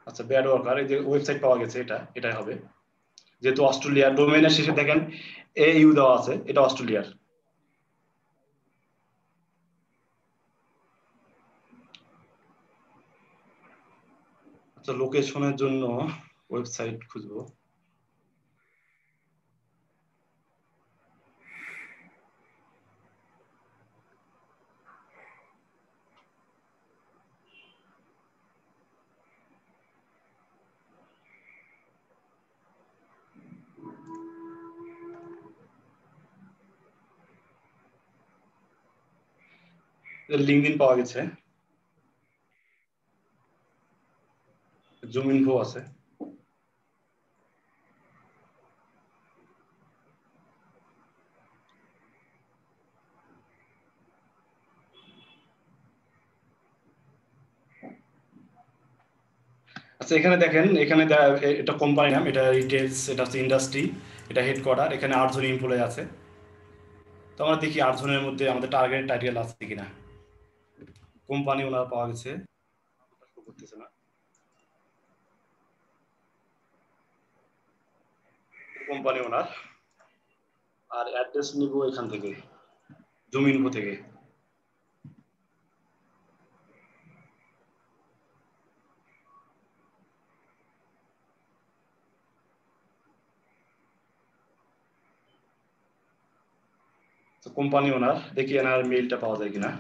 আচ্ছা ব্যাড ওয়ার্কার, এই যে ওয়েবসাইট পাওয়া গেছে, এটাই হবে, যেহেতু অস্ট্রেলিয়া ডোমেইনের শেষে দেখেন ইউ দেওয়া আছে, এটা অস্ট্রেলিয়ার। আচ্ছা লোকেশনের জন্য ওয়েবসাইট খুঁজবো। লিঙ্কডইন পাওয়া গেছে, জুম ইনফো আছে। আচ্ছা এখানে দেখেন, এখানে এটা কোম্পানি নাম, এটা রিটেলস, এটা হচ্ছে ইন্ডাস্ট্রি, এটা হেডকোয়ার্টার, এখানে 8 জন এমপ্লয়ি আছে। তো আমরা দেখি 8 জনের মধ্যে আমাদের টার্গেট টাইটেল আছে কিনা। কোম্পানি ওনার পাওয়া গেছে, করতেছে না, কোম্পানি ওনার। আর অ্যাড্রেস নিব এখান থেকে, জুম ইনফো থেকে। কোম্পানি ওনার, দেখি এনার মেইলটা পাওয়া যায় কিনা।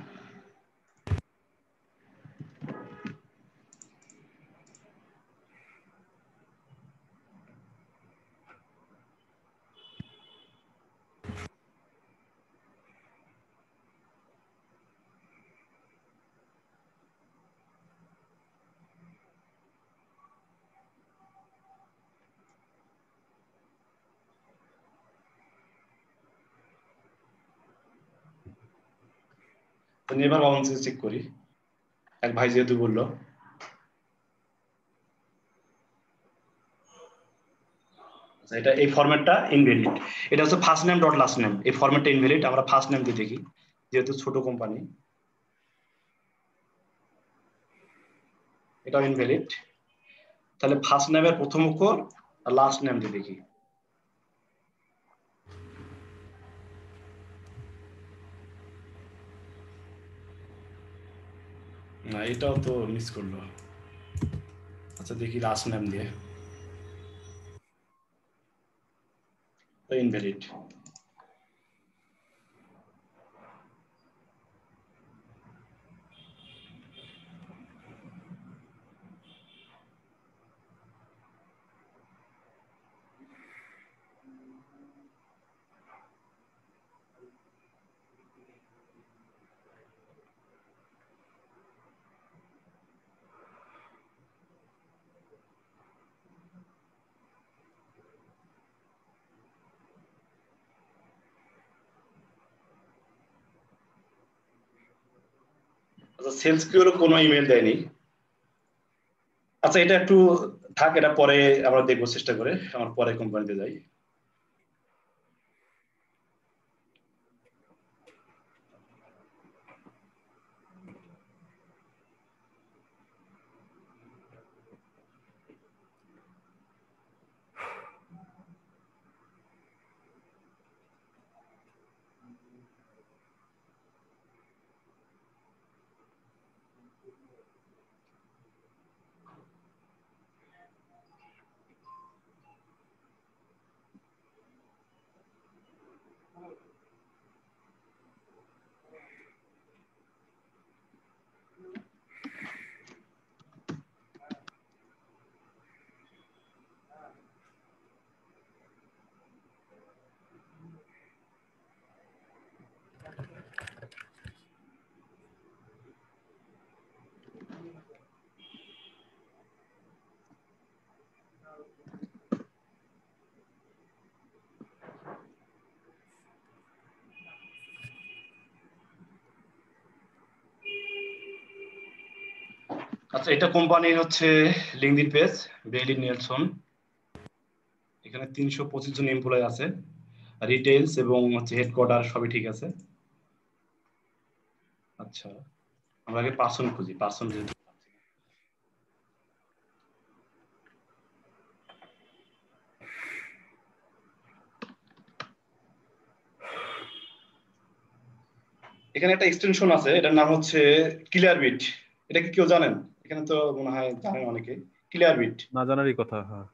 নেভার বাউন্স চেক করি, এক ভাই যেহেতু বললো। এটা এই ফরম্যাটটা ইনভ্যালিড। এটা হচ্ছে first name dot last name, এই ফরম্যাটটা ইনভ্যালিড। আমরা ফার্স্ট নেম দিয়ে দেখি, যেহেতু ছোট কোম্পানি, এটাও ইনভ্যালিড। তাহলে ফার্স্ট নেমের প্রথম অক্ষর আর লাস্ট নেম দিয়ে দেখি। না, এটাও তো মিস করলো। আচ্ছা দেখি লাস্ট নেম দিয়ে, ইনভ্যালিড। আচ্ছা সেলস কিউরও কোনো ইমেল দেয়নি। আচ্ছা এটা একটু থাক, এটা পরে আমরা দেখবো চেষ্টা করে, আমার পরে কোম্পানিতে যাই। আচ্ছা এটা কোম্পানির হচ্ছে লিঙ্কডইন পেজ, বেইলি নেলসন। এখানে 325 জন এমপ্লয় আছে, রিটেইলস এবং হচ্ছে হেডকোয়ার্টার সবই ঠিক আছে। আচ্ছা আমরা আগে পার্সন খুঁজি, পার্সন যেহেতু এখানে একটা এক্সটেনশন আছে, এটার নাম হচ্ছে ক্লিয়ারবিট। এটা কি কেউ জানেন? এখানে তো মনে হয় জানেন অনেকে ক্লিয়ারবিট।
না জানারই কথা, হ্যাঁ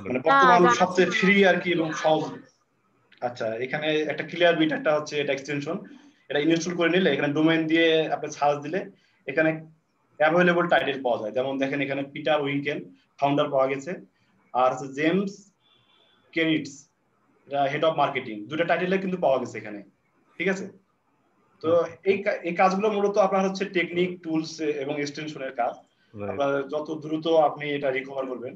মানে বর্তমান সবচেয়ে ফ্রি আর কি এবং সহজ। আচ্ছা এখানে একটা ক্লিয়ারবিট একটা হচ্ছে এটা এক্সটেনশন, এটা ইনস্টল করে নিলে এখানে ডোমেইন দিয়ে আপনি সার্চ দিলে এখানে অ্যাভেলেবল টাইটেল পাওয়া যায়। যেমন দেখেন এখানে পিটার উইঙ্কেল ফাউন্ডার পাওয়া গেছে, আর হচ্ছে জেমস কেরিটস হেড অফ মার্কেটিং, দুটো টাইটেলে কিন্তু পাওয়া গেছে এখানে, ঠিক আছে। তো এই কাজগুলো মূলত আপনার হচ্ছে টেকনিক, টুলস এবং এক্সটেনশনের কাজ। আপনার যত দ্রুত আপনি এটা রিকভার করবেন।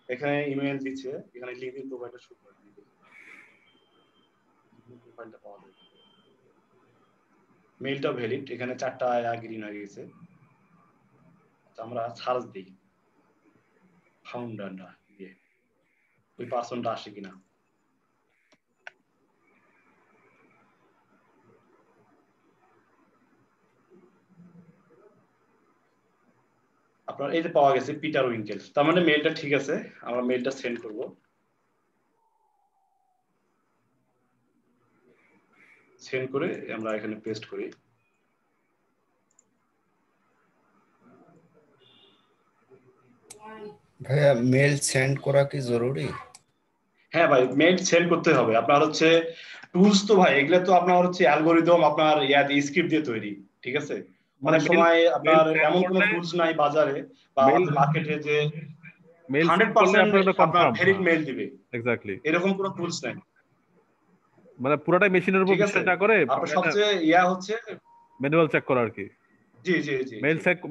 এখানে ইমেল দিচ্ছে, এখানে লিঙ্কডইন প্রোফাইলটা শুরু করে দিন, প্রোফাইলটা পাওয়া যায়, মেইলটা ভ্যালিড, এখানে 4টা গ্রিন হয়ে গেছে। আমরা সার্চ দিই ফাউন্ডারটা দিয়ে, ওই পার্সনটা আসে কিনা। আপনার এই যে পাওয়া গেছে পিটার উইঙ্কেল, তার মানে মেইলটা ঠিক আছে। আমরা মেইলটা সেন্ড করব। সেন্ড করে আমরা এখানে পেস্ট করি।
ভাইয়া মেল সেন্ড করা কি জরুরি?
হ্যাঁ ভাই মেইল সেন্ড করতে হবে। আপনার হচ্ছে টুলস তো ভাই এগুলো তো আপনার হচ্ছে অ্যালগরিদম আপনার স্ক্রিপ্ট দিয়ে তৈরি, ঠিক আছে। অনেক সময় আপনার এমন কোনো টুলস নাই বাজারে বা মার্কেটে যে 100% আপনার ভ্যালিড মেইল দিবে,
এক্স্যাক্টলি
এরকম কোনো টুলস নাই।
মানে পুরোটাই মেশিনের উপর বিশ্বাস না করে
আপনার সবচেয়ে হচ্ছে
ম্যানুয়াল চেক করা আর কি।
জি জি জি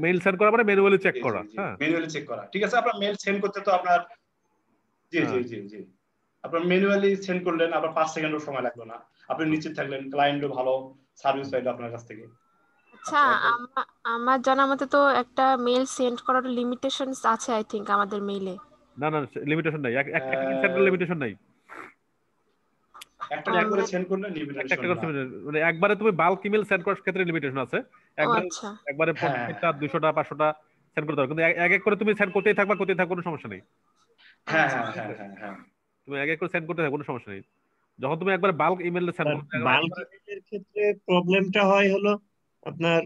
মেইল সেন্ড করা মানে ম্যানুয়ালি চেক করা। হ্যাঁ
ম্যানুয়ালি চেক করা, ঠিক আছে। আপনার মেইল সেন্ড করতে তো আপনার জি জি জি জি আপনার ম্যানুয়ালি সেন্ড করলেন, আপনার 5 সেকেন্ডও সময় লাগলো না, আপনি নিশ্চিত থাকলেন ক্লায়েন্টও ভালো সার্ভিস পাইলো আপনার কাছ থেকে।
আচ্ছা আমার জানা মতে তো একটা মেইল সেন্ড করার লিমিটেশনস আছে আই থিংক আমাদের মেইলে।
না না লিমিটেশন নাই, একটা লিমিটেশন নাই।
একটা একটা করে সেন্ড করলে
একটা
লিমিটেশন
একটা করে
না।
মানে একবারে তুমি বাল্ক ইমেল সেন্ড করার ক্ষেত্রে লিমিটেশন আছে,
ও
একবারে
আচ্ছা।
একবারে
হ্যাঁ
50টা 200টা 500টা সেন্ড করতে পারো, কিন্তু এক এক করে তুমি সেন্ড করতেই থাকবা কোনো সমস্যা নেই।
হ্যাঁ
আচ্ছা
হ্যাঁ হ্যাঁ হ্যাঁ হ্যাঁ।
তুমি এক এক করে সেন্ড করতে থাকো, কোনো সমস্যা নেই। যখন তুমি একবার বাল্ক ইমেল সেন্ড করতে
বাল্ক ইমেলের ক্ষেত্রে প্রবলেমটা হয় হলো আপনার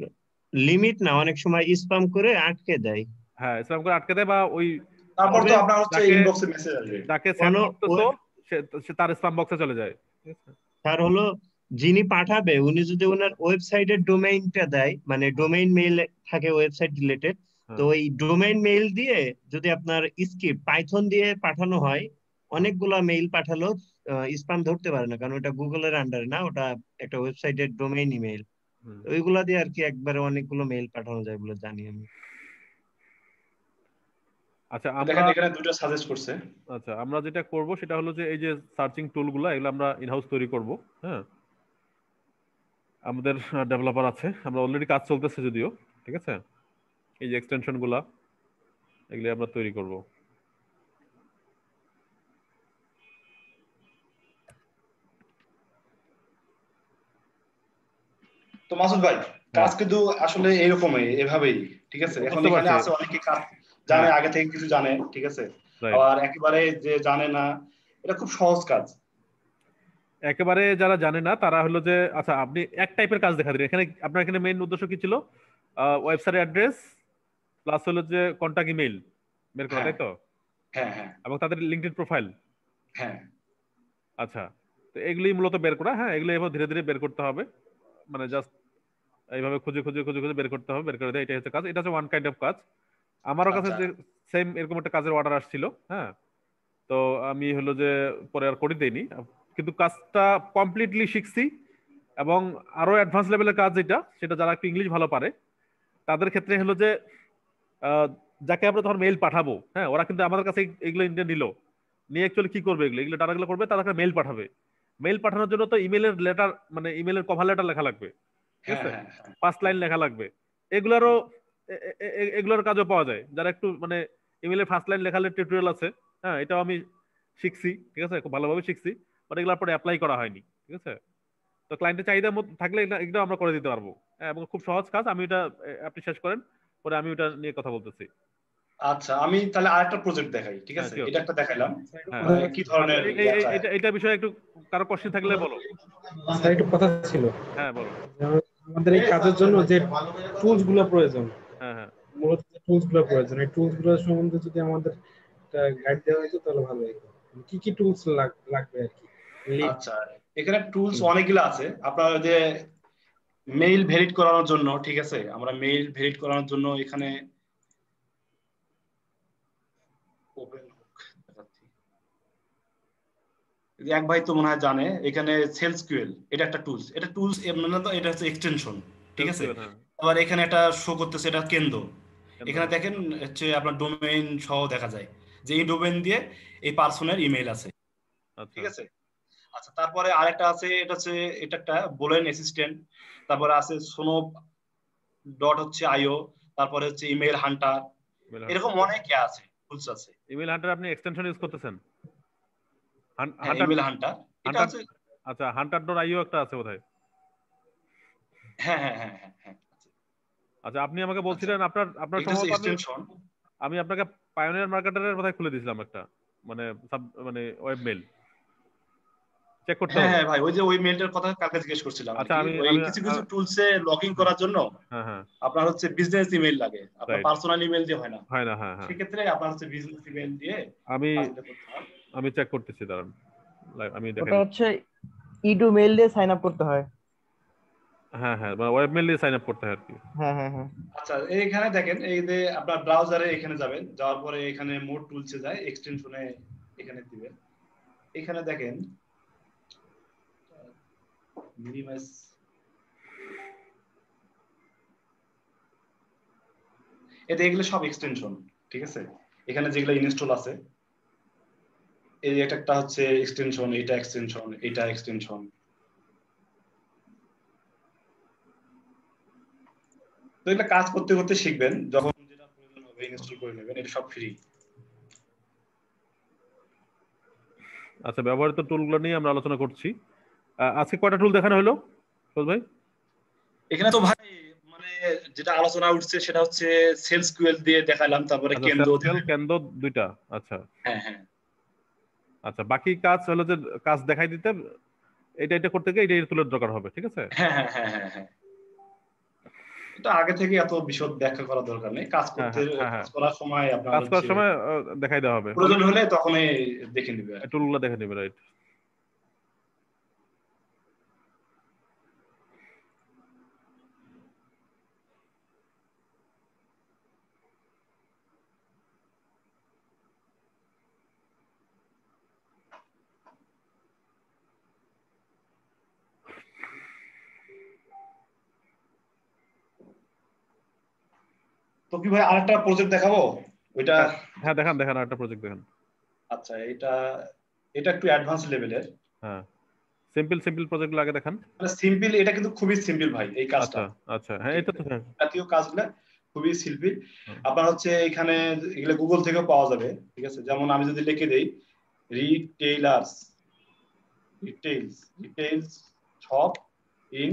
লিমিট না, অনেক সময় স্প্যাম করে আটকে দেয়।
হ্যাঁ স্প্যাম করে আটকে দেয়, বা ওই
তারপর তো
তবে
আপনার হচ্ছে
যাকে
ইনবক্সে মেসেজ আসবে।
যাকে সেন্ড
কোনো
করতেছো সে তার স্প্যাম বক্সে চলে যায়, ঠিক আছে?
তার হলো যিনি পাঠাবে উনি যদি ওনার ওয়েবসাইটের ডোমেইনটা দেয়, মানে ডোমেইন মেইল থাকে ওয়েবসাইট রিলেটেড, তো
হ্যাঁ
ওই ডোমেইন মেইল দিয়ে যদি আপনার স্ক্রিপ্ট পাইথন দিয়ে পাঠানো হয়, অনেকগুলা মেইল পাঠালেও স্প্যাম ধরতে পারে না, কারণ ওটা গুগলের আন্ডারে না, ওটা একটা ওয়েবসাইটের ডোমেইন ইমেইল।
হুম।
ওইগুলা দিয়ে আর কি একবারে অনেকগুলো মেইল পাঠানো যায় বলে জানি আমি।
আচ্ছা আমরা
দেখেন এখানে দুটো সাজেস্ট করছে।
আচ্ছা আমরা যেটা করব সেটা হলো যে এই যে সার্চিং টুলগুলো এগুলো আমরা ইনহাউস তৈরি করব। হ্যাঁ আমাদের ডেভেলপার আছে, আমরা অলরেডি কাজ চলতেছে যদিও, ঠিক আছে? এই যে এক্সটেনশন গুলা এগুলো আমরা তৈরি করব।
তো মাসুদ ভাই কাজ কিন্তু আসলে এরকমই এভাবেই, ঠিক আছে? এখন
বুঝতে
এখানে
পারছি।
আছে অনেকে কাজ জানে,
হ্যাঁ
আগে থেকে কিছু জানে, ঠিক আছে?
রাইট।
আবার একেবারে যে জানে না, এটা খুব সহজ কাজ।
একেবারে যারা জানে না তারা হলো যে, আচ্ছা আপনি এক টাইপের কাজ দেখা দিন এখানে। আপনার এখানে মেইন উদ্দেশ্য কি ছিল? ওয়েবসাইট অ্যাড্রেস প্লাস হলো যে কন্টাক্ট ইমেইল বের করা,
হ্যাঁ
তাই তো?
হ্যাঁ হ্যাঁ
এবং তাদের লিঙ্কডইন প্রোফাইল।
হ্যাঁ।
আচ্ছা তো এগুলি মূলত বের করা। হ্যাঁ এগুলো এভাবে ধীরে ধীরে বের করতে হবে, মানে জাস্ট এইভাবে খুঁজে খুঁজে খুঁজে খুঁজে বের করতে হবে, বের করে দেয়, এটাই হচ্ছে কাজ। এটা হচ্ছে ওয়ান কাইন্ড অফ কাজ। আমারও কাছে
আচ্ছা
যে সেম এরকম একটা কাজের অর্ডার আসছিল, হ্যাঁ তো আমি হলো যে পরে আর করে দেইনি, কিন্তু কাজটা কমপ্লিটলি শিখছি। এবং আরো অ্যাডভান্স লেভেলের কাজ যেটা, সেটা যারা একটু ইংলিশ ভালো পারে তাদের ক্ষেত্রে হলো যে আহ, যাকে আমরা ধর মেইল পাঠাবো, হ্যাঁ ওরা কিন্তু আমাদের কাছে এগুলো ইন্ডিয়া নিল, নিয়ে অ্যাকচুয়ালি কি করবে, এগুলো এগুলো ডাটাগুলো করবে, তারা একটা মেইল পাঠাবে। মেইল পাঠানোর জন্য তো ইমেলের লেটার, মানে ইমেলের কভার লেটার লেখা লাগবে, ঠিক
হ্যাঁ
আছে?
হ্যাঁ হ্যাঁ
5 লাইন লেখা লাগবে। এগুলোরও এগুলোর কাজও পাওয়া যায়, যারা একটু মানে ইমেলের ফার্স্ট লাইন লেখালে টিউটোরিয়াল আছে। হ্যাঁ এটাও আমি শিখছি, ঠিক আছে, খুব ভালোভাবে শিখছি, বাট এগুলোর পরে অ্যাপ্লাই করা হয়নি, ঠিক আছে? তো ক্লায়েন্টের চাহিদা থাকলে এটা আমরা করে দিতে পারবো। হ্যাঁ, এবং খুব সহজ কাজ। আমি এটা আপনি শেষ করেন, পরে আমি ওটা নিয়ে কথা বলতেছি।
আচ্ছা আমি তাহলে আরেকটা প্রজেক্ট দেখাই, ঠিক
হ্যাঁ
আছে?
শিওর।
এটা একটা দেখাইলাম,
হ্যাঁ
কি
আচ্ছা
ধরনের ইয়া চায়।
এটা বিষয়ে একটু কারো কোশ্চেন থাকলে বলো।
স্যার একটু কথা ছিল,
হ্যাঁ বলো।
যেমন আমাদের এই কাজের জন্য যে টুলস গুলো প্রয়োজন,
হ্যাঁ হ্যাঁ
মূলত যে টুলস গুলো প্রয়োজন, এই টুলস গুলো সম্বন্ধে যদি আমাদের একটা গাইড দেওয়া হতো তাহলে ভালো হতো। কি কি টুলস লাগবে আর কি।
আচ্ছা এখানে টুলস অনেকগুলো আছে। আপনার যে মেইল ভেরিট করানোর জন্য, ঠিক আছে, আমরা মেইল ভেরিট করানোর জন্য এখানে ওপেন এক ভাই তো মনে হয় জানে, এখানে সেলস কিউএল এটা একটা টুলস। এটা টুলস মানে তো এটা হচ্ছে এক্সটেনশন, ঠিক আছে?
হ্যাঁ
আবার এখানে একটা শো করতেছে, এটা কেন্দ্র।
কেন্দ্র,
এখানে
হ্যাঁ।
দেখেন হচ্ছে আপনার ডোমেইন সহ দেখা যায় যে এই ডোমেইন দিয়ে এই পার্সনের ইমেইল আছে,
আচ্ছা
ঠিক আছে? আচ্ছা তারপরে আরেকটা আছে, এটা হচ্ছে এটা একটা বলেন অ্যাসিস্ট্যান্ট। তারপরে আছে সোনোপ ডট হচ্ছে আইও, তারপরে হচ্ছে ইমেইল হান্টার।
ইমেল
এরকম
হান্টার।
অনেক আছে, টুলস আছে।
ইমেল হান্টার আপনি এক্সটেনশন ইউজ করতেছেন?
হ্যাঁ
হান্টার
ইমেইল হান্টার এটা
হান্টার
হচ্ছে।
আচ্ছা হান্টার ডট আইও একটা আছে বোধহয়।
হ্যাঁ হ্যাঁ হ্যাঁ হ্যাঁ হ্যাঁ আছে।
আচ্ছা আপনি আমাকে
আচ্ছা
বলছিলেন আপনার আপনার
এটা হচ্ছে
সম্ভবত
এক্সটেনশন।
আমি আপনাকে পায়োনিয়ার মার্কেটারের বোধহয় খুলে দিয়েছিলাম একটা, মানে মানে ওয়েব মেল, চেক করতে
হ্যাঁ
হবে।
হ্যাঁ ভাই, ওই যে ওই মেলটার কথা কালকে জিজ্ঞেস করছিলাম আর
আচ্ছা
কি।
আমি
ওই
আমি
কিছু কিছু টুলসে লগ ইন করার জন্য
হ্যাঁ হ্যাঁ
আপনার হচ্ছে বিজনেস ইমেল লাগে, আপনার
রাইট,
পার্সোনাল ইমেল দিয়ে হয় না।
হয় না, হ্যাঁ হ্যাঁ।
সেক্ষেত্রে আপনার হচ্ছে বিজনেস ইমেল দিয়ে
আমি
কাজটা করতে হয়।
আমি চেক করতেছি, দাঁড়ান আমি দেখাই
ওটা
দিচ্ছি।
হচ্ছে ইডু মেইল দিয়ে সাইন আপ করতে হয়।
হ্যাঁ হ্যাঁ মানে ওয়েব মেল দিয়ে সাইন আপ করতে হয় আর কি।
হ্যাঁ হ্যাঁ হ্যাঁ।
আচ্ছা এইখানে দেখেন, এই যে আপনার ব্রাউজারে এখানে যাবেন, যাওয়ার পরে এখানে মোড টুলসে যায়, এক্সটেনশনে এখানে দিবেন। এখানে দেখেন মিনিমাইজ, এতে এগুলো সব এক্সটেনশন, ঠিক আছে? এখানে যেগুলো ইনস্টল আছে, এই এটা একটা হচ্ছে এক্সটেনশন, এটা এক্সটেনশন, এটা এক্সটেনশন। তো এটা কাজ করতে করতে শিখবেন, যখন যেটা প্রয়োজন হবে ইনস্টল করে নেবেন, এটা সব ফ্রি।
আচ্ছা ব্যবহৃত টুলগুলো নিয়ে আমরা আলোচনা করছি। আজকে কয়টা টুল দেখানো হলো সৈয়দ ভাই?
এখানে তো ভাই মানে যেটা আলোচনা উঠছে সেটা হচ্ছে সেলস কুয়েল দিয়ে দেখালাম, তারপরে
আচ্ছা,
কেন্দ্র
সেলস কেন্দ্র দুইটা। আচ্ছা
হ্যাঁ হ্যাঁ
আচ্ছা, বাকি কাজ হলো যে কাজ দেখাই দিতে, এটা করতে গিয়ে এটা টুলের দরকার হবে, ঠিক আছে?
হ্যাঁ হ্যাঁ হ্যাঁ হ্যাঁ হ্যাঁ এটা আগে থেকে এত বিশদ ব্যাখ্যা করার দরকার নেই, কাজ
হ্যাঁ
করতে
হ্যাঁ হ্যাঁ,
কাজ করার সময় আপনার
কাজ করার
হচ্ছে
সময় দেখাই দেওয়া হবে,
প্রয়োজন হলে তখনই দেখে নিবে আর কি।
টুলগুলো দেখে নেবে, রাইট।
তো কি ভাই আরেকটা প্রজেক্ট দেখাবো ওইটা?
হ্যাঁ দেখান দেখান, একটা প্রজেক্ট দেখান।
আচ্ছা এটা এটা একটু অ্যাডভান্স লেভেলের,
হ্যাঁ, সিম্পল প্রজেক্টগুলো আগে দেখান।
মানে সিম্পল, এটা কিন্তু খুবই সিম্পল ভাই এই কাজটা।
আচ্ছা আচ্ছা, হ্যাঁ এটা তো হ্যাঁ।
জাতীয় কাজগুলো খুবই সিম্পল।
হুম।
আপনার হচ্ছে এখানে এগুলো গুগল থেকেও পাওয়া যাবে, ঠিক আছে? যেমন আমি যদি লিখে দেই রিটেইলার্স, রিটেইলস শপ ইন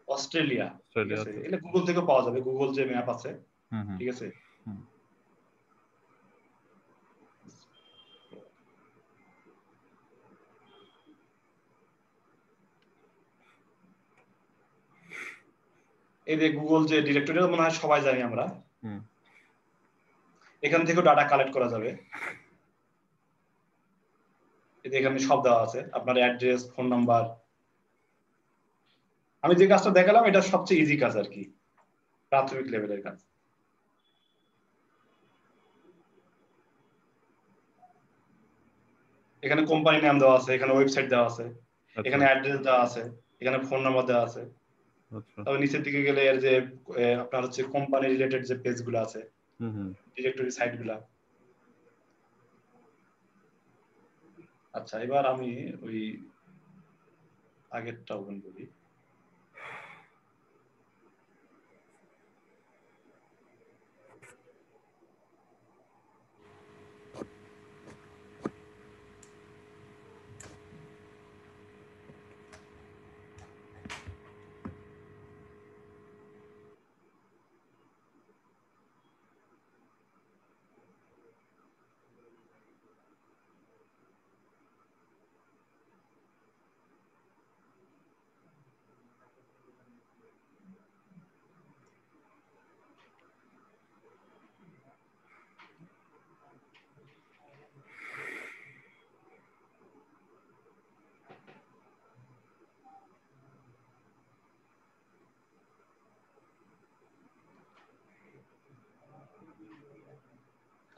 অস্ট্রেলিয়া, ঠিক আছে? এটা গুগল থেকে পাওয়া যাবে, গুগল যে ম্যাপ আছে, ঠিক আছে? এই যে গুগল যে ডিরেক্টরি মনে হয় সবাই জানি আমরা, এখান থেকেও ডাটা কালেক্ট করা যাবে। এই যে এখানে সব দেওয়া আছে, আপনার অ্যাড্রেস, ফোন নাম্বার। আমি যে কাজটা দেখালাম এটা সবচেয়ে ইজি কাজ আর কি, প্রাথমিক লেভেলের কাজ। এখানে কোম্পানি নাম দেওয়া আছে, এখানে ওয়েবসাইট দেওয়া আছে, এখানে অ্যাড্রেস দেওয়া আছে, এখানে ফোন নাম্বার দেওয়া আছে। তবে নিচের দিকে গেলে এর যে আপনার হচ্ছে কোম্পানি রিলেটেড যে পেজগুলো আছে, ডিরেক্টরি সাইটগুলা। আচ্ছা এবার আমি ওই আগেরটা ওপেন করি।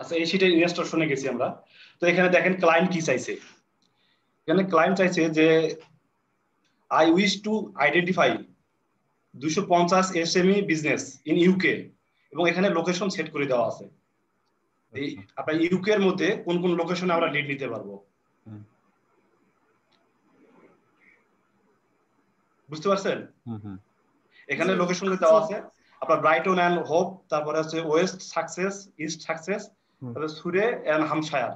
আচ্ছা এই শীটের ইনস্ট্রাকশনে গেছি আমরা। তো এখানে দেখেন ক্লায়েন্ট কি চাইছে। এখানে ক্লায়েন্ট চাইছে যে I wish to identify 250 SME business in UK, এবং এখানে লোকেশন সেট করে দেওয়া আছে। এই আপনার ইউকে এর মধ্যে কোন কোন লোকেশনে আমরা লিড নিতে পারবো, বুঝতে পারছেন? এখানে লোকেশন দেওয়া আছে আপনার ব্রাইটন এন্ড হোপ, তারপরে হচ্ছে ওয়েস্ট সাকসেস, ইস্ট সাকসেস, তারপরে সুরে এন্ড হামশায়ার,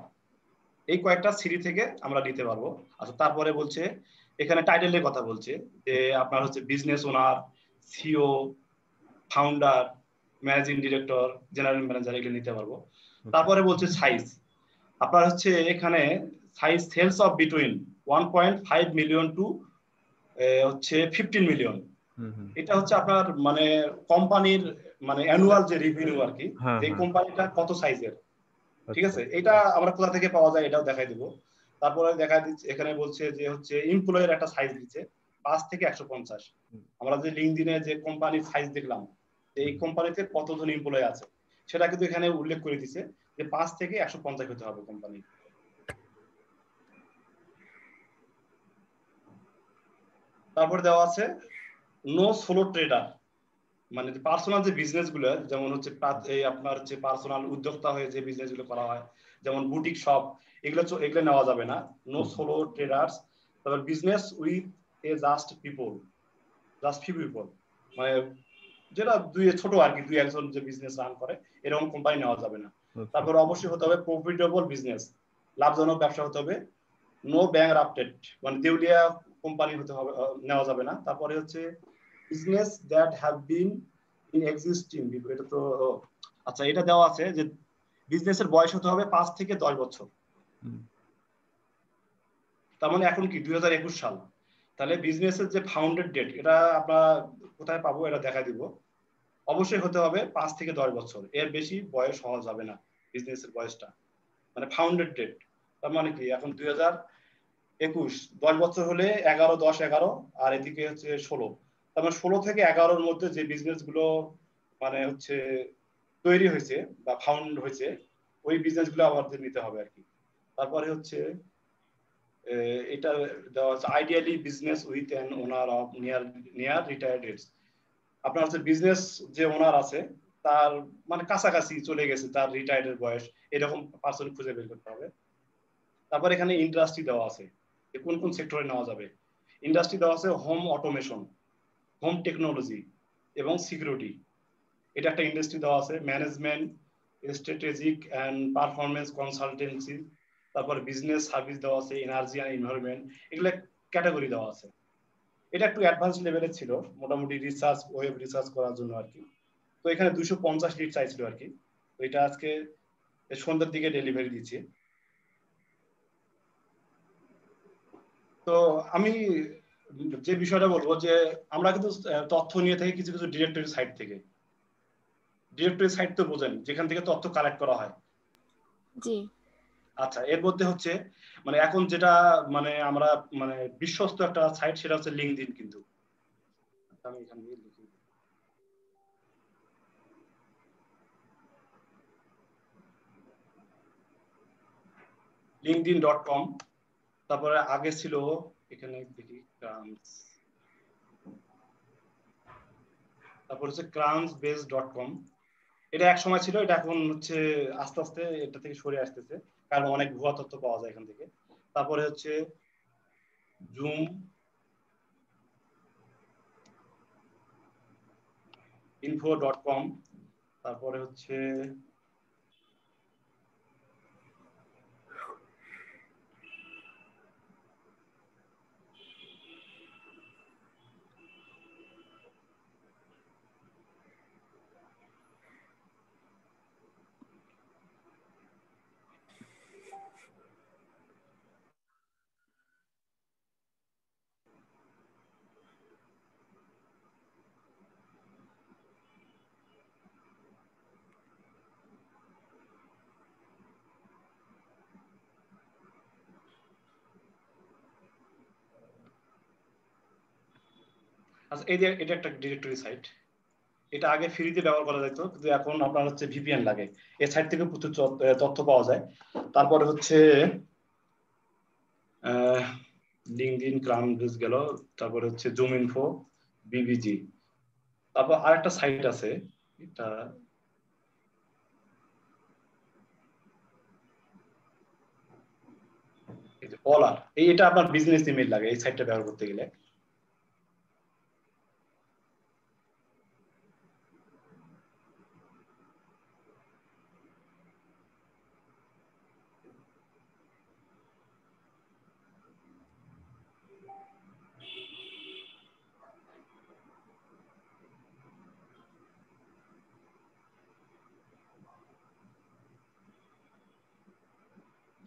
এই কয়েকটা সিটি থেকে আমরা নিতে পারবো। আচ্ছা তারপরে বলছে এখানে টাইটেলের কথা বলছে যে আপনার হচ্ছে business owner, CEO, founder, managing director, general manager, এগুলো নিতে পারবো। তারপরে বলছে সাইজ, আপনার হচ্ছে এখানে size sales of between 1.5 million to হচ্ছে 15 মিলিয়ন। এটা হচ্ছে আপনার মানে কোম্পানির মানে অ্যানুয়াল যে রিভিনিউ আর কি, এই কোম্পানিটা কত সাইজের, ঠিক আছে? এটা আমরা কোথা থেকে পাওয়া যায় এটাও দেখাই দেবো। তারপরে দেখা দিচ্ছে এখানে বলছে যে হচ্ছে এমপ্লয়ের একটা সাইজ দিচ্ছে 5 থেকে 150। আমরা যে লিঙ্কডইনে যে কোম্পানির সাইজ দেখলাম, এই কোম্পানিতে কতজন এমপ্লয় আছে সেটা কিন্তু এখানে উল্লেখ করে দিচ্ছে যে 5 থেকে 150 হতে হবে কোম্পানি। তারপর দেওয়া আছে নো সোলো ট্রেডার, মানে পার্সোনাল যে বিজনেস গুলো, যেমন হচ্ছে এই আপনার হচ্ছে পার্সোনাল উদ্যোক্তা হয়ে যে বিজনেস গুলো করা হয়, যেমন বুটিক শপ, এগুলো নেওয়া যাবে না। No solo traders. তারপর business with a just few people, মানে যেটা ছোট আর কি, 2-1 জন যে বিজনেস রান করে এরকম কোম্পানি নেওয়া যাবে না। তারপর অবশ্যই হতে হবে প্রফিটেবল বিজনেস, লাভজনক ব্যবসা হতে হবে। নো ব্যাংকরাপ্টেড, মানে দেউলিয়া কোম্পানি হতে হবে, নেওয়া যাবে না। তারপরে হচ্ছে business that have been in existing, এটা তো আচ্ছা এটা দেওয়া আছে যে বিজনেসের বয়স হতে হবে 5 থেকে 10 বছর। তার মানে এখন কি 2021 সাল, তাহলে বিজনেসের যে ফাউন্ডেড ডেট এটা আমরা কোথায় পাবো এটা দেখাই দিব। অবশ্যই হতে হবে 5 থেকে 10 বছর, এর বেশি বয়স হওয়া যাবে না বিজনেসের বয়সটা, মানে ফাউন্ডেড ডেট। তার মানে কি এখন 2021, 10 বছর হলে 11, 10, 11 আর এদিকে হচ্ছে 16, তার মানে 16 থেকে 11-র মধ্যে যে বিজনেস গুলো মানে হচ্ছে তৈরি হয়েছে বা ফাউন্ড হয়েছে ওই বিজনেস গুলো আমাদের নিতে হবে আর কি। তারপরে হচ্ছে এটা দেওয়া আছে ideally business with an owner of near retired age. আপনার হচ্ছে বিজনেস যে ওনার আছে তার মানে কাছাকাছি চলে গেছে, তার রিটায়ার্ডের বয়স, এরকম পার্সন খুঁজে বের করতে হবে। তারপর এখানে ইন্ডাস্ট্রি দেওয়া আছে, কোন কোন সেক্টরে নেওয়া যাবে। ইন্ডাস্ট্রি দেওয়া আছে হোম অটোমেশন, হোম টেকনোলজি এবং সিকিউরিটি, এটা একটা ইন্ডাস্ট্রি দেওয়া আছে। Management, strategic and performance consultancy, তারপর বিজনেস সার্ভিস দেওয়া আছে, এনার্জি অ্যান্ড এনভায়রনমেন্ট, এগুলো ক্যাটাগরি দেওয়া আছে। এটা একটু অ্যাডভান্স লেভেলের ছিল, মোটামুটি রিসার্চ, ওয়েব রিসার্চ করার জন্য আর কি। তো এখানে 250 লিড চাইছিল আর কি। তো এটা আজকে সন্ধ্যার দিকে ডেলিভারি দিচ্ছি। তো আমি যে বিষয়টা বলবো যে আমরা কিন্তু তথ্য নিয়ে থাকি কিছু কিছু ডিরেক্টরি সাইট থেকে। ডিরেক্টরি সাইট তো বোঝেন, যেখান থেকে তথ্য কালেক্ট করা হয়।
জি।
আচ্ছা, এর মধ্যে হচ্ছে মানে এখন যেটা মানে আমরা মানে বিশ্বস্ত একটা সাইট সেটা হচ্ছে লিঙ্কডইন। কিন্তু আমি এখানে লিখি linkedin.com, তারপরে আগে ছিল এখানে দেখি ক্রাঞ্চ, তারপর হচ্ছে crunchbase.com। এটা এক সময় ছিল, এটা এখন হচ্ছে আস্তে আস্তে এটা থেকে সরে আসতেছে, কারণ অনেক ভুয়া তথ্য পাওয়া যায় এখান থেকে। তারপরে হচ্ছে জুম info.com, তারপরে হচ্ছে আচ্ছা এই যে এটা একটা ডিরেক্টরি সাইট, এটা আগে ফ্রিতে ব্যবহার করা যেত, কিন্তু এখন আপনার হচ্ছে ভিপিএন লাগে। এই সাইট থেকে প্রচুর তথ্য পাওয়া যায়। তারপরে হচ্ছে লিঙ্কডইন, ক্রাউনবেস গেল, তারপরে হচ্ছে জুম ইনফো, বিবিজি। তারপর আরেকটা সাইট আছে, এটা পলার, এটা আপনার বিজনেস ইমেল লাগে এই সাইটটা ব্যবহার করতে গেলে।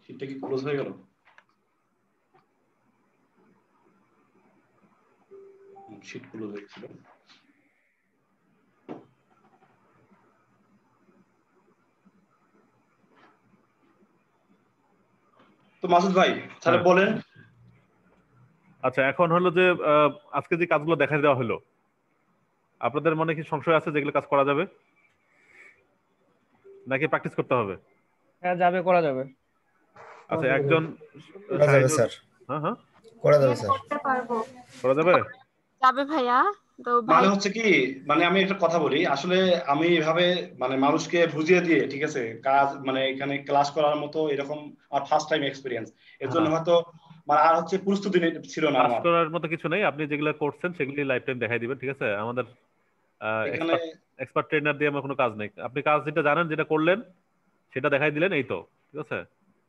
সেটা কি ক্লোজ হয়ে গেল? শীট ক্লোজ হয়েছিল। তো মাসুদ ভাই তাহলে বলেন।
আচ্ছা, এখন হলো যে আজকে যে কাজগুলো দেখাই দেওয়া হলো, আপনাদের মনে কি সংশয় আছে যেগুলো কাজ করা যাবে নাকি প্র্যাকটিস করতে হবে?
হ্যাঁ, যাবে, করা যাবে।
আচ্ছা, একজন
করা যাবে স্যার,
হ্যাঁ হ্যাঁ
করা যাবে স্যার,
করতে পারবো।
করা যাবে।
যাবে ভাইয়া। তো ভাই
মানে হচ্ছে কি, মানে আমি একটা কথা বলি, আসলে আমি এভাবে মানে মানুষকে বুঝিয়ে দিয়ে ঠিক আছে কাজ মানে এখানে ক্লাস করার মতো এরকম আর ফার্স্ট টাইম এক্সপিরিয়েন্স, এর জন্য হয়তো মানে আর হচ্ছে প্রস্তুতি ছিল না
ক্লাস
আমার।
করার মতো কিছু নেই, আপনি যেগুলো করছেন সেগুলি লাইফ টাইম দেখাই দিবেন, ঠিক আছে? আমাদের
এখানে
এক্সপার্ট ট্রেনার দিয়ে আমার কোনো কাজ নেই। আপনি কাজ যেটা জানেন, যেটা করলেন সেটা দেখাই দিলেন, এই তো, ঠিক আছে?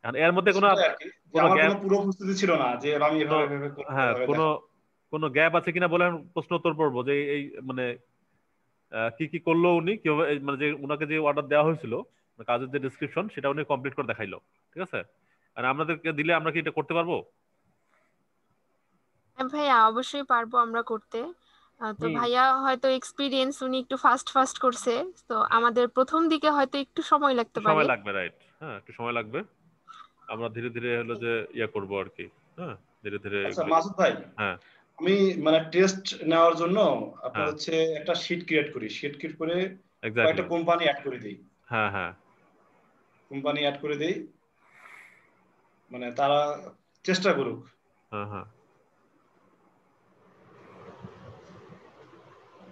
এখন এর মধ্যে কোনো
সেটাই আর কি, যে
কোনো
আমার
গ্যাপ,
কোনো পূর্ব প্রস্তুতি ছিল না যে আমি
কোনো
এভাবে এভাবে করবো,
হ্যাঁ
এভাবে
কোনো
দেখাবো।
কোনো গ্যাপ আছে কিনা বলে আমি প্রশ্ন উত্তর পড়বো যে এই মানে কি কি করলো উনি, কিভাবে মানে যে ওনাকে যে অর্ডার দেওয়া হয়েছিল, কাজের যে ডিসক্রিপশন সেটা উনি কমপ্লিট করে দেখাইলো, ঠিক আছে? আর আমাদেরকে দিলে আমরা কি এটা করতে পারবো?
হ্যাঁ ভাইয়া, অবশ্যই পারবো আমরা করতে। তো
জি
ভাইয়া হয়তো এক্সপিরিয়েন্স, উনি একটু ফাস্ট ফাস্ট করছে, তো আমাদের প্রথম দিকে হয়তো একটু সময় লাগতে
একটু
পারে।
সময় লাগবে, রাইট, হ্যাঁ একটু সময় লাগবে। আমরা ধীরে ধীরে হলো যে ইয়া করবো আর কি, হ্যাঁ ধীরে ধীরে
আচ্ছা
এগুলি।
মাসুদ ভাই,
হ্যাঁ
আমি মানে টেস্ট নেওয়ার জন্য আপনার
হ্যাঁ
হচ্ছে একটা শীট ক্রিয়েট করি, শীট ক্রিয়েট করে কয়েকটা
এক্স্যাক্টলি,
কোম্পানি অ্যাড করে দিই,
হ্যাঁ হ্যাঁ
কোম্পানি অ্যাড করে দিই, মানে তারা চেষ্টা করুক।
হ্যাঁ হ্যাঁ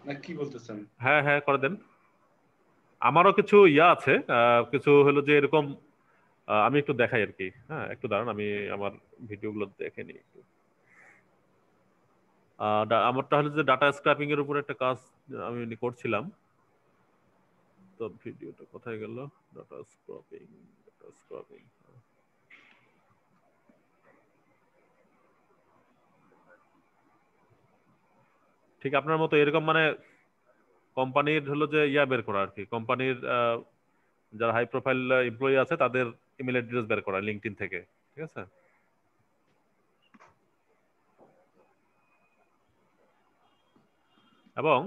না কি বলতেছেন?
হ্যাঁ হ্যাঁ করে দেন। আমারও কিছু ইয়া আছে, কিছু হলো যে এরকম, আমি একটু দেখাই আর কি, হ্যাঁ একটু দাঁড়ান, আমি আমার ভিডিওগুলো দেখে নিই একটু। আমারটা হলো যে ডাটা স্ক্র্যাপিং এর উপর একটা কাজ আমি করছিলাম। তো ভিডিওটা কোথায় গেল? ডাটা স্ক্র্যাপিং, ডাটা স্ক্র্যাপিং, ঠিক আপনার মতো এরকম মানে কোম্পানির হলো যে ইয়া বের করা আর কি, কোম্পানির যারা হাই প্রোফাইল এমপ্লয়ি আছে তাদের ইমেল অ্যাড্রেস বের করা লিঙ্কডইন থেকে, ঠিক আছে? এবং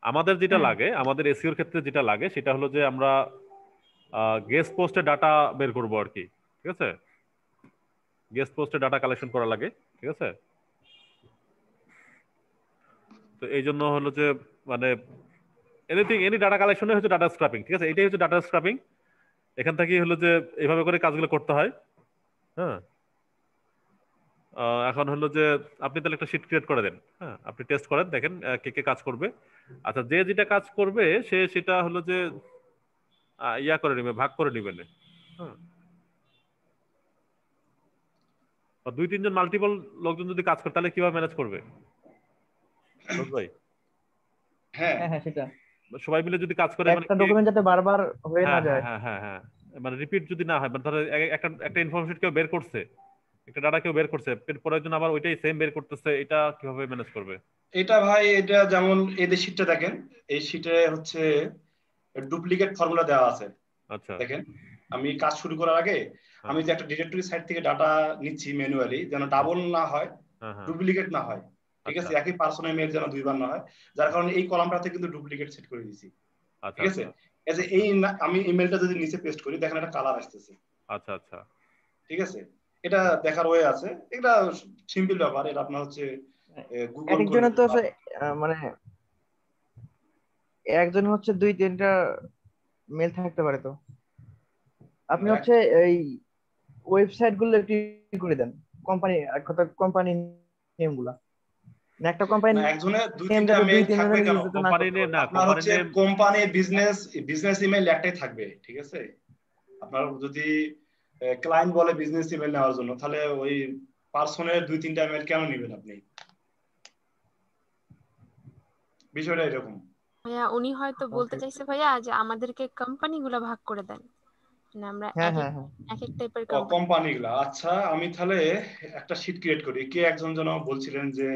আমাদের যেটা লাগে, আমাদের এসইওর ক্ষেত্রে যেটা লাগে সেটা হলো যে আমরা গেস্ট পোস্টে ডাটা বের করবো আর কি, ঠিক আছে? গেস্ট পোস্টে ডাটা কালেকশন করা লাগে, ঠিক আছে? তো এই জন্য হলো যে মানে এনিথিং, এনি ডাটা কালেকশনে হচ্ছে ডাটা স্ক্র্যাপিং, ঠিক আছে? এটাই হচ্ছে ডাটা স্ক্র্যাপিং। এখান থেকেই হলো যে এইভাবে করে কাজগুলো করতে হয়, হ্যাঁ। এখন হলো যে আপনি তাহলে একটা শীট ক্রিয়েট করে দেন, হ্যাঁ আপনি টেস্ট করেন, দেখেন কে কে কাজ করবে। আচ্ছা, যে যেটা কাজ করবে সে সেটা হলো যে ইয়া করে নিবে, ভাগ করে নিবেন, হ্যাঁ। আর দুই তিনজন মাল্টিপল লোকজন যদি কাজ করে তাহলে কিভাবে ম্যানেজ করবে ভাই?
হ্যাঁ
হ্যাঁ হ্যাঁ সেটা,
সবাই মিলে যদি কাজ করে মানে
একটা
কি,
ডকুমেন্ট যাতে বারবার হয়ে না
হ্যাঁ হ্যাঁ
যায়।
হ্যাঁ হ্যাঁ হ্যাঁ, মানে রিপিট যদি না হয়, মানে ধরো একটা একটা ইনফরমেশন কেউ বের করছে, একটা ডাটা কেউ বের করছে, পরের জন আবার ওইটাই সেম বের করতেছে, এটা কিভাবে ম্যানেজ করবে?
এটা ভাই, এটা যেমন এদের শীটটা দেখেন, এই শীটে হচ্ছে ডুপ্লিকেট ফর্মুলা দেওয়া আছে।
আচ্ছা,
দেখেন, আমি কাজ শুরু করার আগে
হ্যাঁ
আমি যে একটা ডিরেক্টরি সাইট থেকে ডাটা নিচ্ছি ম্যানুয়ালি, যেন
হ্যাঁ
ডাবল না হয়,
হ্যাঁ হ্যাঁ,
ডুপ্লিকেট না হয়, ঠিক
আচ্ছা
আছে? একই পার্সোনাল মেল যেন দুইবার না হয়, যার কারণে এই কলামটাতে কিন্তু ডুপ্লিকেট সেট করে দিয়েছি,
আচ্ছা
ঠিক আছে?
আচ্ছা
এই যে আমি ইমেলটা যদি নিচে পেস্ট করি, দেখেন একটা কালার আসতেছে,
আচ্ছা আচ্ছা
ঠিক আছে? এটা দেখার ওয়ে আছে, এটা সিম্পল ব্যাপার, এটা আপনার হচ্ছে
এক
গুগল করলে
একজনের তো মানে একজন হচ্ছে দুই তিনটা মেল থাকতে পারে, তো আপনি হচ্ছে এই ওয়েবসাইট গুলো একটু ই করে দেন, কোম্পানি এক কথা কোম্পানি নেম গুলা, না একটা কোম্পানি
না, একজনের দুই
নেম
তিনটা
যাতে দুই
মেইল থাকবে
তিনজনের
কেন?
ইউজ যাতে না
কোম্পানি
করতে
নেম
পারে।
না,
আপনার
কোম্পানি
হচ্ছে
name,
company business business email একটাই থাকবে, ঠিক আছে? আপনার যদি ক্লায়েন্ট বলে বিজনেস ইমেল নেওয়ার জন্য, তাহলে ওই পার্সনের দুই তিনটা ইমেল কেন নেবেন আপনি? বিষয়টা এরকম।
ভাইয়া উনি হয়তো বলতে
ওকে,
চাইছে ভাইয়া যে আমাদেরকে কোম্পানি গুলা ভাগ করে দেন, মানে আমরা
হ্যাঁ
এক এক
হ্যাঁ হ্যাঁ
এক এক টাইপের
ও
কোম্পানি।
কোম্পানিগুলা, আচ্ছা আমি তাহলে একটা শীট ক্রিয়েট করি। কে একজন যেন বলছিলেন যে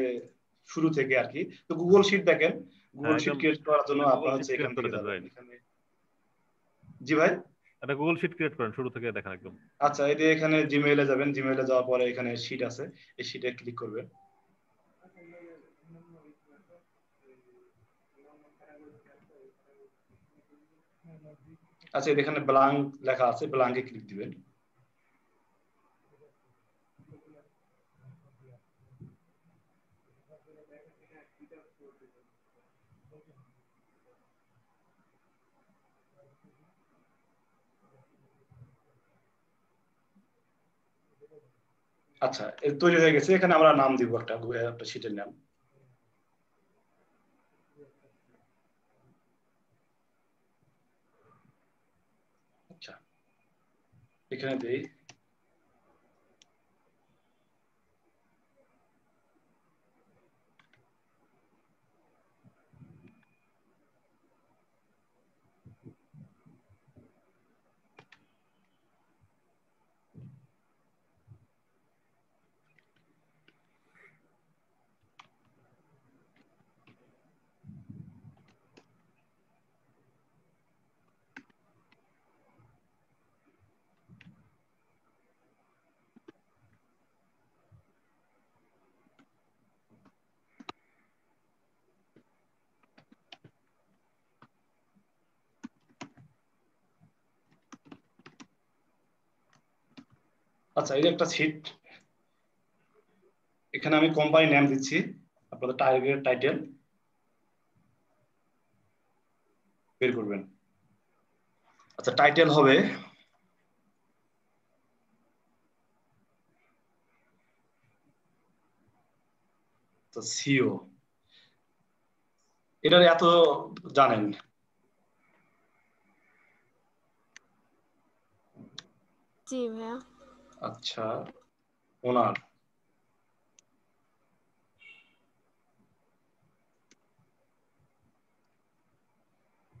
শুরু থেকে আর কি, তো গুগল শিট দেখেন,
হ্যাঁ
গুগল শিট
একদম,
ক্রিয়েট করার জন্য
গুগল
আপনার
শিট
হচ্ছে এখান
ক্রিয়েট করে
থেকে
দেন,
যাবেন,
রাইট।
এখানে। জি ভাই।
একটা গুগল শিট ক্রিয়েট করেন শুরু থেকে দেখেন একদম।
আচ্ছা, এই যে এখানে জিমেইলে যাবেন, জিমেইলে যাওয়ার পরে এখানে শিট আছে, এই শিটে ক্লিক করবেন। আচ্ছা, এই যে এখানে ব্ল্যাঙ্ক লেখা আছে, ব্ল্যাঙ্কে ক্লিক দিবেন। আচ্ছা, তৈরি হয়ে গেছে, এখানে আমরা নাম দিব একটা, একটা শিটের নাম। আচ্ছা, এখানে দেই। আচ্ছা, এই যে একটা শীট, এখানে আমি কোম্পানি নাম দিচ্ছি, আপনাদের টার্গেট টাইটেল বের করবেন। আচ্ছা, টাইটেল হবে সিও, এটার এত জানেন।
জি ভাইয়া।
আচ্ছা, ওনার,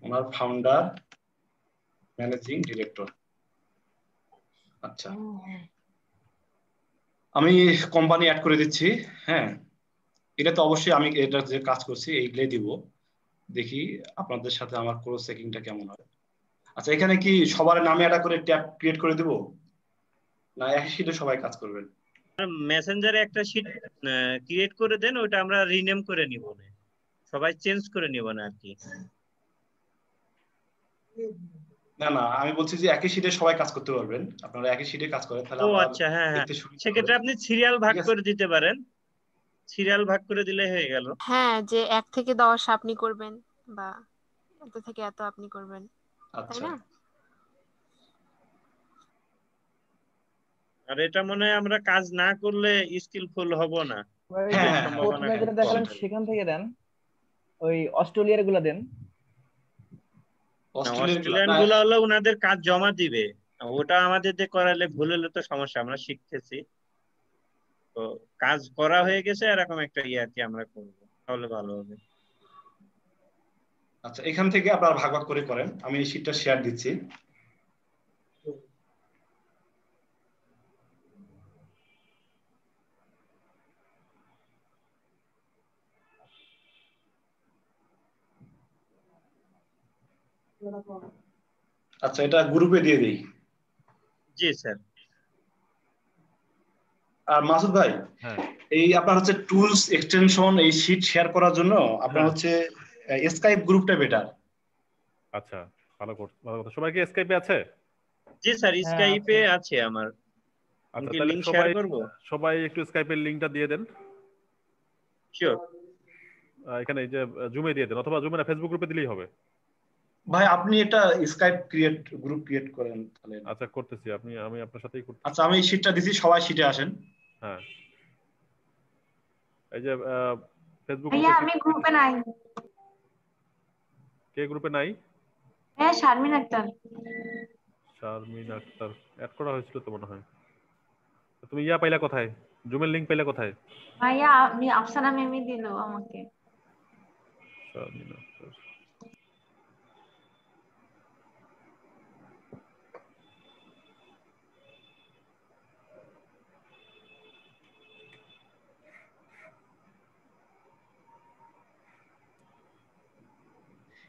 ওনার ফাউন্ডার, ম্যানেজিং ডিরেক্টর। আচ্ছা, আমি কোম্পানি অ্যাড করে দিচ্ছি। হ্যাঁ, এটা তো অবশ্যই আমি এটা যে কাজ করছি এইগুলাই দিব। দেখি আপনাদের সাথে আমার ক্রস চেকিংটা কেমন হয়। আচ্ছা, এখানে কি সবার নামে একটা করে ট্যাব ক্রিয়েট করে দিব, না একই শীটে সবাই কাজ করবেন?
মেসেঞ্জারে একটা শিট ক্রিয়েট করে দেন, ওইটা আমরা রিনেম করে নিব না, সবাই চেঞ্জ করে নিব না আর কি।
না না, আমি বলছি যে একই শীটে সবাই কাজ করতে পারবেন, আপনারা একই শীটে কাজ করেন, তাহলে
ও
আমার
আচ্ছা, হ্যাঁ হ্যাঁ,
দেখতে সুবিধা হবে।
সেক্ষেত্রে আপনি সিরিয়াল ভাগ
ঠিক আছে,
করে দিতে পারেন, সিরিয়াল ভাগ করে দিলে হয়ে গেল।
হ্যাঁ, যে 1 থেকে 10 আপনি করবেন বা এত থেকে এত আপনি করবেন, তাই
আচ্ছা
না?
আর এটা মনে হয় আমরা কাজ না করলে স্কিলফুল হব না,
ওই যে
হ্যাঁ হ্যাঁ হ্যাঁ,
সম্ভাবনা
প্রথমে
খুব
যেটা
কম।
দেখালেন সেখান থেকে দেন, ওই অস্ট্রেলিয়ার গুলা দেন।
না,
অস্ট্রেলিয়ার গুলা
অস্ট্রেলিয়ান
না।
গুলো হলো ওনাদের কাজ জমা দিবে, ওটা আমাদের দিয়ে করালে ভুল হলে তো সমস্যা, আমরা শিখতেছি তো, কাজ করা হয়ে গেছে এরকম একটা ইয়ে আর কি আমরা করবো, তাহলে ভালো হবে।
আচ্ছা, এখান থেকে আপনারা ভাগ ভাগ করে করেন, আমি এই শীটটা শেয়ার দিচ্ছি। আচ্ছা, এটা গ্রুপে দিয়ে দিই।
জি স্যার।
আর মাসুদ ভাই,
হ্যাঁ
এই আপনার হচ্ছে টুলস এক্সটেনশন এই শীট শেয়ার করার জন্য আপনার
হ্যাঁ।
হচ্ছে স্কাইপ গ্রুপটা বেটার।
আচ্ছা, ভালো কথা। সবাই কি স্কাইপে আছে?
জি স্যার,
হ্যাঁ
স্কাইপে
আছে।
আছে আমার। আমি
আচ্ছা,
কি
তাহলে
লিংক শেয়ার
সবাই
করব?
সবাই একটু স্কাইপের লিংকটা দিয়ে দেন।
শিওর।
এখানে এই যে জুমে দিয়ে দেন, অথবা জুমে না ফেসবুক গ্রুপে দিলেই হবে।
ভাই আপনি এটা স্কাইপ গ্রুপ ক্রিয়েট করেন তাহলে।
আচ্ছা, করতেছি। আমি আপনার সাথেই করতেছি।
আচ্ছা, আমি এই শীটটা দিছি, সবাই শীটে আসেন।
হ্যাঁ, এই যে ফেসবুক
ভাইয়া
গ্রুপে
আমি গ্রুপে নাই।
কে গ্রুপে নাই?
হ্যাঁ, শারমিন আক্তার।
শারমিন আক্তার অ্যাড করা হয়েছিল তো মনে হয়। তুমি ইয়া পাইলা কোথায়? জুমের লিংক পাইলা কোথায়?
ভাইয়া আমি আফসানা মেমি দিল আমাকে।
শারমিন আক্তার।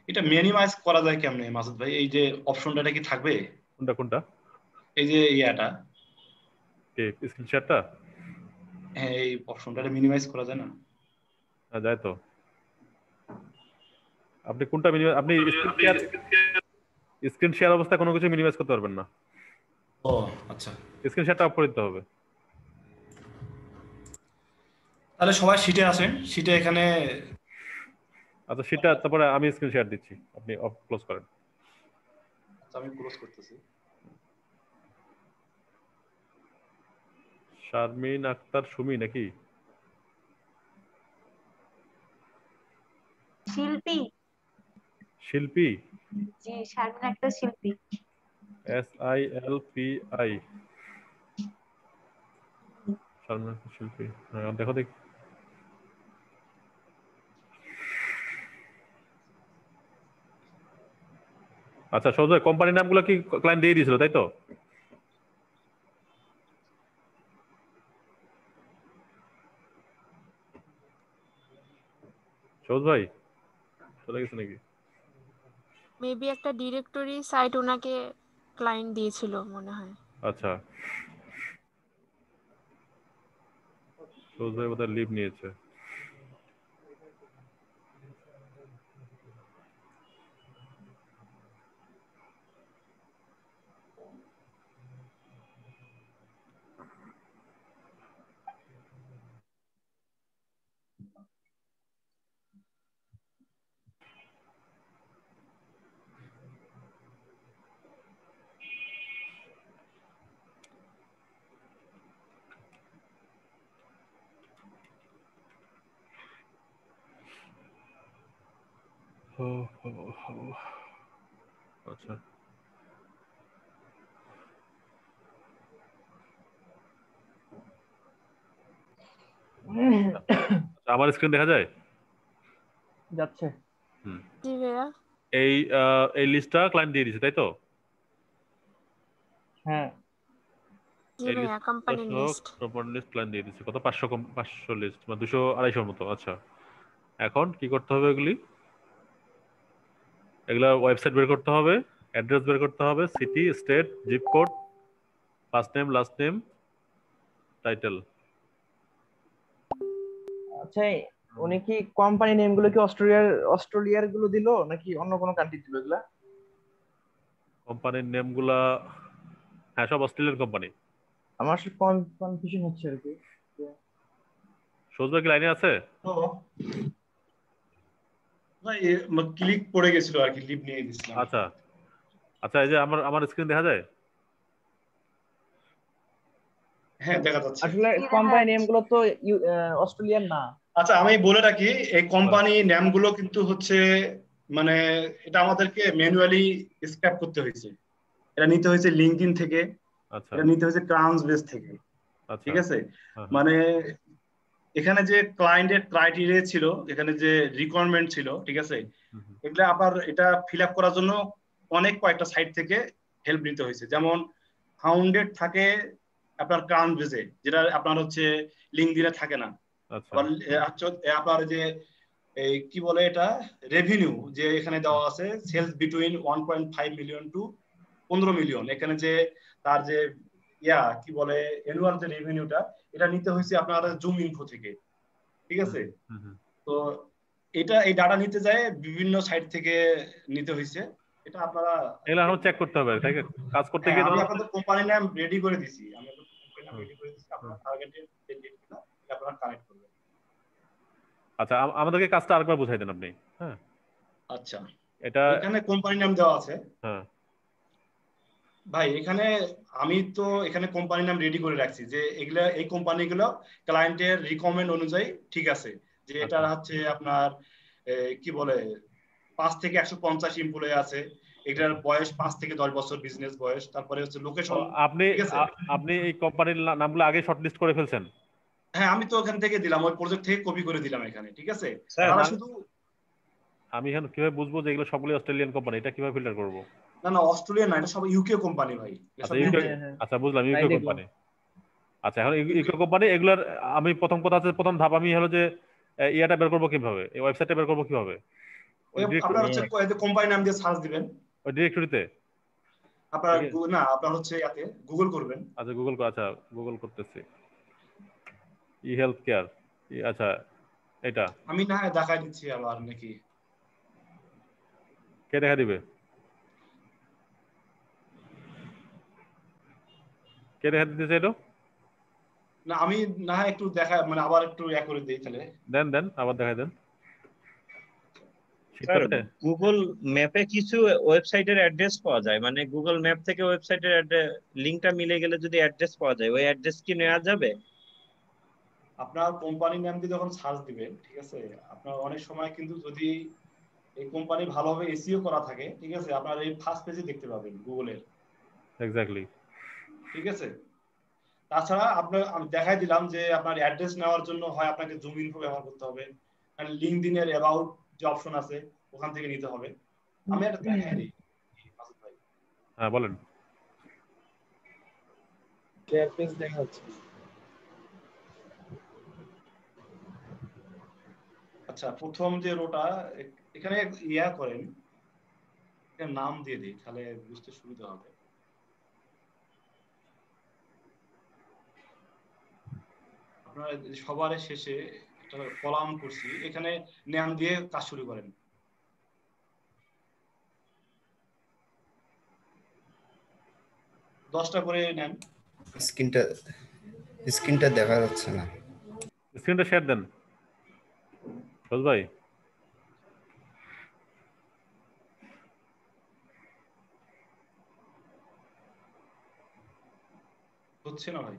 এটা মিনিমাইজ করা যায় কেমনে মাসুদ ভাই? এই যে অপশনটা, এটা কি থাকবে?
কোনটা কোনটা?
এই যে ইয়াটা,
কে স্ক্রিন শেয়ারটা?
হ্যাঁ এই অপশনটা মিনিমাইজ করা যায় না?
হ্যাঁ, যায় তো। আপনি কোনটা আপনি স্ক্রিন শেয়ার অবস্থায় কোনো কিছু মিনিমাইজ করতে পারবেন না।
ও আচ্ছা,
স্ক্রিন শেয়ারটা অফ করে দিতে হবে।
তাহলে সবাই শীটে আসেন, শীটে এখানে।
আচ্ছা, সেটা তারপরে আমি স্ক্রিন শেয়ার দিচ্ছি, আপনি অফ ক্লোজ করেন।
আচ্ছা, আমি ক্লোজ করতেছি।
শারমিন আক্তার সুমি নাকি?
শিল্পী।
শিল্পী।
জি, শারমিন আক্তার শিল্পী।
SILPI। শারমিন আক্তার শিল্পী, হ্যাঁ দেখো দেখি। আচ্ছা, সৌজ কোম্পানির নামগুলো কি ক্লায়েন্ট দিয়ে দিয়েছিল, তাই তো? সৌজ ভাই চলে গেছে নাকি?
মেবি একটা ডিরেক্টরি সাইট ওনাকে ক্লায়েন্ট দিয়েছিল মনে হয়।
আচ্ছা, সৌজ ভাই বোধহয় লিভ নিয়েছে। আচ্ছা আমার স্ক্রিন দেখা যায়
যাচ্ছে।
জি ভাইয়া।
এই লিস্টটা ক্লায়েন্ট দিয়ে দিয়েছে তাই তো?
হ্যাঁ
জি
এই
ভাইয়া,
লিস্টটা
কোম্পানির লিস্ট।
কোম্পানি লিস্ট ক্লায়েন্ট দিয়ে দিয়েছে। কত? 500 লিস্ট মানে 200-250 মতো। আচ্ছা এখন কি করতে হবে? এগুলা ওয়েবসাইট বের করতে হবে, অ্যাড্রেস বের করতে হবে, city, state, zip code, first name, last name, title.
আচ্ছা, উনি কি কোম্পানি নেম গুলো কি অস্ট্রেলিয়ার গুলো দিলো নাকি অন্য কোনো কান্ট্রি দিলো এগুলা?
কোম্পানির নেমগুলা হ্যাঁ সব অস্ট্রেলিয়ান কোম্পানি।
আমার আসলে কনফিউশন হচ্ছে আর কি।
সৌজবা কি লাইনে আছে?
তো ভাই ক্লিক পড়ে গেছিল আর কি, লিভ নিয়ে দিছিলাম।
আচ্ছা আচ্ছা এই যে আমার স্ক্রিন দেখা যায়?
হ্যাঁ দেখা যাচ্ছে।
আসলে কোম্পানি নেম গুলো তো অস্ট্রেলিয়ান না।
আচ্ছা আমি বলে রাখি, এই কোম্পানি নাম গুলো কিন্তু হচ্ছে মানে এটা আমাদেরকে ম্যানুয়ালি স্ক্র্যাপ করতে হয়েছে। এটা নিতে হয়েছে লিঙ্কডইন থেকে,
আচ্ছা
এটা নিতে হয়েছে ক্রাউনসবেস থেকে,
আচ্ছা
ঠিক আছে? মানে এখানে যে ক্লায়েন্টের ক্রাইটেরিয়া ছিল, এখানে যে রিকোয়ারমেন্ট ছিল, ঠিক আছে, এগুলা আবার এটা ফিল আপ করার জন্য অনেক কয়েকটা সাইট থেকে হেল্প নিতে হয়েছে। যেমন ফাউন্ডেড থাকে আপনার ক্রাউনসবেসে, যেটা আপনার হচ্ছে লিঙ্কডইনে থাকে না।
আচ্ছা
আবার আপনার যে এই কি বলে এটা রেভিনিউ যে এখানে দেওয়া আছে, sales between 1.5 million to 15 million, এখানে যে তার যে কি বলে অ্যানুয়াল যে রেভিনিউটা, এটা নিতে হয়েছে আপনার জুম ইনফো থেকে, ঠিক আছে? তো এই ডাটা নিতে যায় বিভিন্ন সাইট থেকে নিতে হয়েছে। এটা আপনারা
এগুলো এখন চেক করতে হবে তাই কাজ করতে গিয়ে।
আমি আপনাদের কোম্পানি নাম রেডি করে দিছি, আমি আপনাদের কোম্পানি নাম রেডি করে দিছি, আপনারা টার্গেটেড যে ডেটগুলো আপনারা কানেক্ট করবেন।
আচ্ছা আমাদেরকে কাজটা আরেকবার বুঝাই দেন আপনি। হ্যাঁ
আচ্ছা
এটা
এখানে কোম্পানি নাম দেওয়া আছে।
হ্যাঁ
ভাই এখানে আমি তো এখানে কোম্পানি নাম রেডি করে রাখছি যে এগুলা এই কোম্পানিগুলো ক্লায়েন্টের রিকমেন্ড অনুযায়ী ঠিক আছে, যে এটা হচ্ছে আপনার কি বলে 5 থেকে 150 এমপ্লয়ি আছে, এটার বয়স 5 থেকে 10 বছর বিজনেস বয়স, তারপরে হচ্ছে লোকেশন।
আপনি এই কোম্পানির নামগুলো আগে শর্টলিস্ট করে ফেলছেন?
হ্যাঁ আমি তো ওখান থেকে দিলাম, ওই প্রজেক্ট থেকে কপি করে দিলাম এখানে, ঠিক আছে? তারা শুধু
আমি এখন কিভাবে বুঝবো যে এগুলো সবগুলো অস্ট্রেলিয়ান কোম্পানি? এটা কিভাবে ফিল্টার করব?
না অস্ট্রেলিয়া না, এটা সব ইউকে কোম্পানি ভাই।
আচ্ছা বুঝলাম, ইউকে কোম্পানি। আচ্ছা এখন ইউকে কোম্পানি এগুলার আমি প্রথম ধাপ আমি হলো যে ইয়াটা বের করবো কিভাবে, এই ওয়েবসাইটটা বের করবো কিভাবে?
আপনার হচ্ছে কোম্পানি নাম দিয়ে সার্চ দিবেন
ওই ডিরেক্টরিতে।
আপনার না আপনার হচ্ছে ইয়াতে গুগল করবেন।
আচ্ছা গুগল করতেছি। ই হেলথ কেয়ার। আচ্ছা এটা
আমি না দেখাই দিচ্ছি আবার নাকি?
কে দেখা দিবে? কে দেখা দিতেছে এটা?
না আমি না একটু দেখা মানে আবার একটু করে দেই তাহলে।
দেন আবার দেখাই দেন।
স্যার গুগল ম্যাপে কিছু ওয়েবসাইটের অ্যাড্রেস পাওয়া যায়, মানে গুগল ম্যাপ থেকে ওয়েবসাইটের লিংকটা মিলে গেলে যদি অ্যাড্রেস পাওয়া যায়, ওই অ্যাড্রেস কি নেওয়া যাবে?
আপনার কোম্পানির নাম দিয়ে যখন সার্চ দিবেন, ঠিক আছে, আপনার অনেক সময় কিন্তু যদি এই কোম্পানি ভালোভাবে এসইও করা থাকে, ঠিক আছে, আপনার এই ফার্স্ট পেজে দেখতে পাবেন গুগলের।
এক্স্যাক্টলি,
ঠিক আছে। তাছাড়া আমি দেখাই দিলাম যে আপনার অ্যাড্রেস নেওয়ার জন্য হয় আপনাকে জুম ইনফো ব্যবহার করতে হবে, আর লিঙ্কডইনের অ্যাবাউট যে অপশন আছে ওখান থেকে নিতে হবে। আমি একটা দেখাই দিই।
হ্যাঁ বলেন।
শেয়ার পেজ দেখা যাচ্ছে।
আচ্ছা প্রথম যে রোটা এখানে করেন, এখানে নাম দিয়ে দিই তাহলে বুঝতে সুবিধা হবে। আপনারা সবার শেষে একটা কলাম করছি, এখানে নাম দিয়ে কাজ শুরু করেন। দশটা করে নেন।
স্ক্রিনটা দেখা যাচ্ছে না।
স্ক্রিনটা শেয়ার দেন রোজ ভাই।
হচ্ছে না ভাই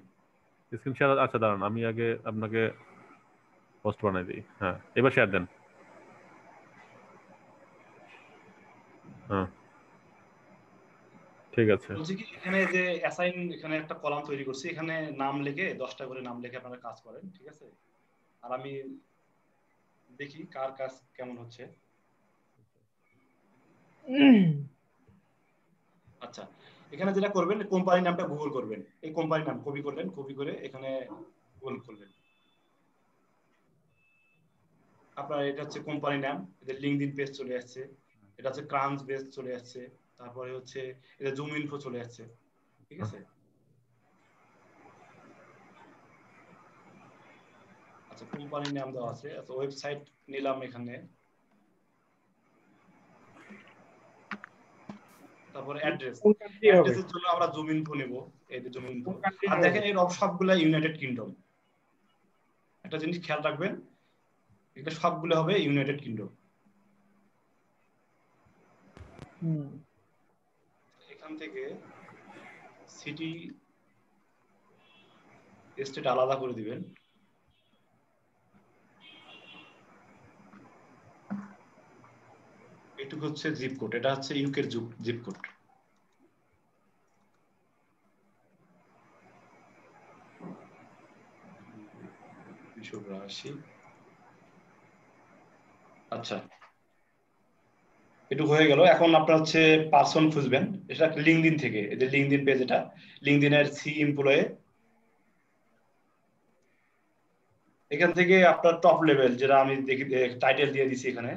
স্ক্রিন শেয়ার। আচ্ছা দাঁড়ান আমি আগে আপনাকে পোস্ট বানাই দিই। হ্যাঁ এবার শেয়ার দেন। হ্যাঁ ঠিক আছে।
বলছি কি এখানে যে অ্যাসাইন এখানে একটা কলাম তৈরি করছি, এখানে নাম লিখে 10টা করে নাম লিখে আপনারা কাজ করেন, ঠিক আছে? আর আমি দেখি কার কাজ কেমন হচ্ছে। আচ্ছা, এখানে যেটা করবেন কোম্পানির নামটা গুগল করবেন, এই কোম্পানির নাম কপি করলেন, কপি করে এখানে গুগল করলেন। আপনার এটা হচ্ছে কোম্পানি নাম, এদের লিঙ্কডইন পেজ চলে আসছে, এটা হচ্ছে ক্রাঞ্চ বেস চলে আসছে, তারপরে হচ্ছে এটা জুম ইনফো চলে আসছে, ঠিক আছে? আচ্ছা, কোম্পানির নাম দেওয়া আছে, আচ্ছা ওয়েবসাইট নিলাম এখানে, তারপরে অ্যাড্রেস,
কোন কান্ট্রি হবে?
অ্যাড্রেসের জন্য আমরা জুম ইনফো নেব, এই যে জুম ইনফো।
কোন কান্ট্রি
আর
হবে?
দেখেন এর সবগুলা ইউনাইটেড কিংডম। একটা জিনিস খেয়াল রাখবেন, এটা সবগুলো হবে ইউনাইটেড কিংডম। এখান থেকে সিটি স্টেট আলাদা করে দিবেন। এটুকু হচ্ছে জিপ কোড, এটা হচ্ছে ইউকের জিপ কোড। আচ্ছা, এটুকু হয়ে গেল। এখন আপনার হচ্ছে পার্সন খুঁজবেন, এটা লিঙ্কডইন থেকে, এদের লিঙ্কডইন পেজ, এটা লিঙ্কডইনের সি এমপ্লয়ে। এখান থেকে আপনার টপ লেভেল যেটা আমি দেখি টাইটেল দিয়ে দিছি এখানে,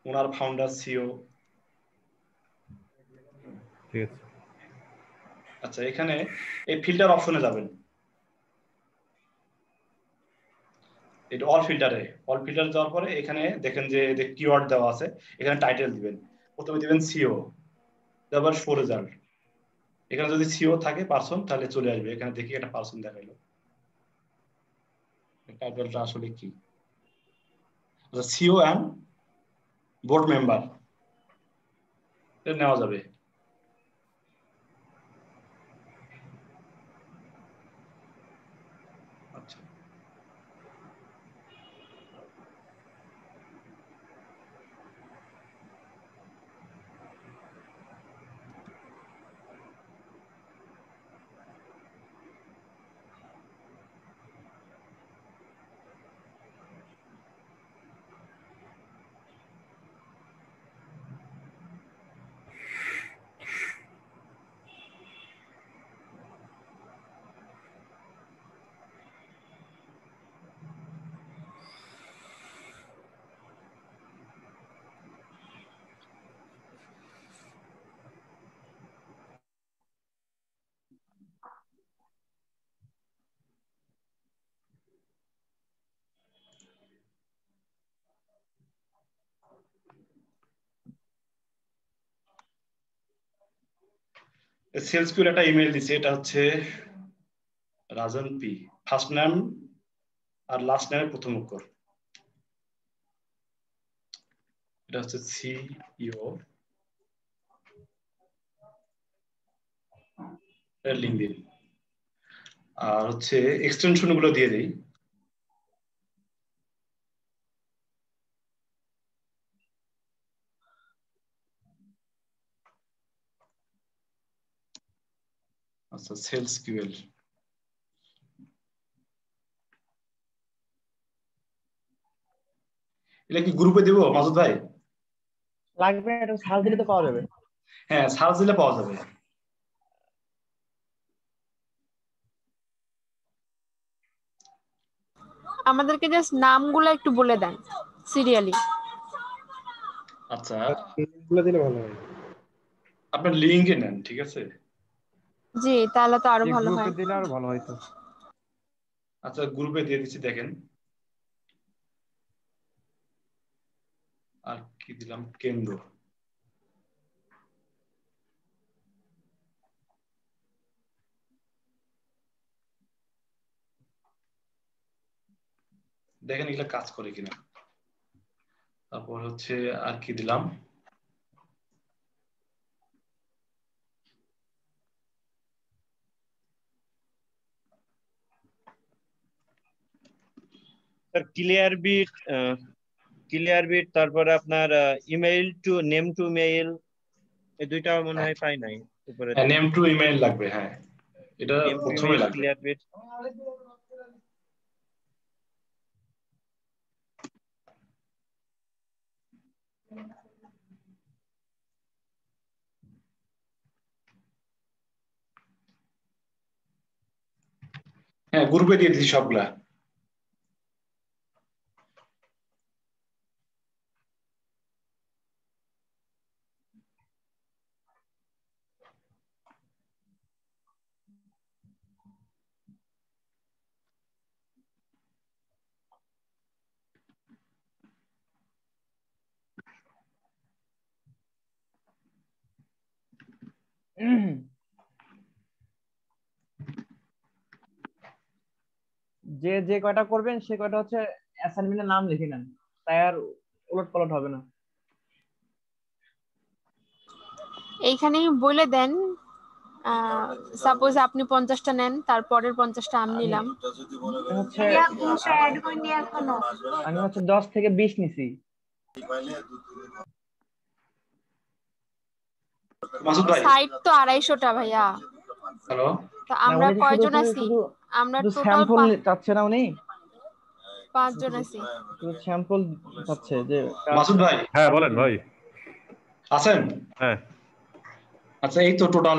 ওনার ফাউন্ডার সিও।
ঠিক আছে।
আচ্ছা, এখানে এই ফিল্টার অপশনে যাবেন, এটা অল ফিল্টারে, অল ফিল্টার যাওয়ার পরে এখানে দেখেন যে কিওয়ার্ড দেওয়া আছে, এখানে টাইটেল দিবেন, প্রথমে দিবেন সিও, তারপর শো রেজাল্ট। এখানে যদি সিও থাকে পারসন তাহলে চলে আসবে, এখানে দেখি একটা পারসন দেখাইলো, টাইটেলটা আসলে কি, আচ্ছা সিও এন্ড বোর্ড মেম্বার, এটা নেওয়া যাবে। আচ্ছা, সেলস কিউর একটা ইমেল দিছে, এটা হচ্ছে রাজন পি, ফার্স্ট নেম আর লাস্ট নেমের প্রথম অক্ষর, এটা হচ্ছে সিইও এর লিঙ্কডইন। আর হচ্ছে এক্সটেনশন গুলো দিয়ে দেই, আচ্ছা সেলস কিউএল, এটা কি গ্রুপে দিব মাসুদ ভাই?
লাগবে, এটা সার্চ দিলে তো পাওয়া যাবে।
হ্যাঁ, সার্চ দিলে পাওয়া যাবে।
আমাদেরকে জাস্ট নামগুলো একটু বলে দেন সিরিয়ালি।
আচ্ছা,
এগুলো দিলে ভালো হয়।
আপনার লিঙ্কে নেন, ঠিক আছে?
জি, তাহলে তো আরো ভালো হয়।
গ্রুপে দিলে আরো ভালো হইতো।
আচ্ছা, গ্রুপে দিয়ে দিচ্ছি, দেখেন। আর কি দিলাম, কেন্দ্র। দেখেন এগুলা কাজ করে কিনা। তারপর হচ্ছে আর কি দিলাম,
স্যার ক্লিয়ার বিট ক্লিয়ারবিট, তারপরে আপনার email to name to mail, এই দুইটা মনে হয় পাই নাই উপরে।
নেম টু ইমেইল লাগবে, হ্যাঁ এটা
নেম টু
প্রথমে
ইমেইল
লাগবে।
ক্লিয়ারবিট।
হ্যাঁ গ্রুপে দিয়ে দিচ্ছি সবগুলা।
যে যে কয়টা করবেন সে কয়টা হচ্ছে অ্যাসাইনমেন্টের নাম লিখে নেন, তাই আর উলট পালট হবে না।
এইখানেই বলে দেন, সাপোজ আপনি 50টা নেন, তারপরের 50টা আমি নিলাম।
হচ্ছে
ভাইয়া গ্রুপে অ্যাড হয়নি এখনো।
আমি হচ্ছে 10 থেকে 20 নিছি।
মাসুদ ভাই,
সাইট তো 250টা ভাইয়া।
হ্যালো,
তো
না
আমরা
উনি শুধু
কয়জন
শুধু
আছি?
শুধু
আমরা
শুধু
টোটাল
স্যাম্পল চাচ্ছে না, উনি
5 জন আছি।
শুধু স্যাম্পল চাচ্ছে যে
মাসুদ ভাই
হ্যাঁ বলেন ভাই।
আছেন?
হ্যাঁ
আচ্ছা এই তো টোটাল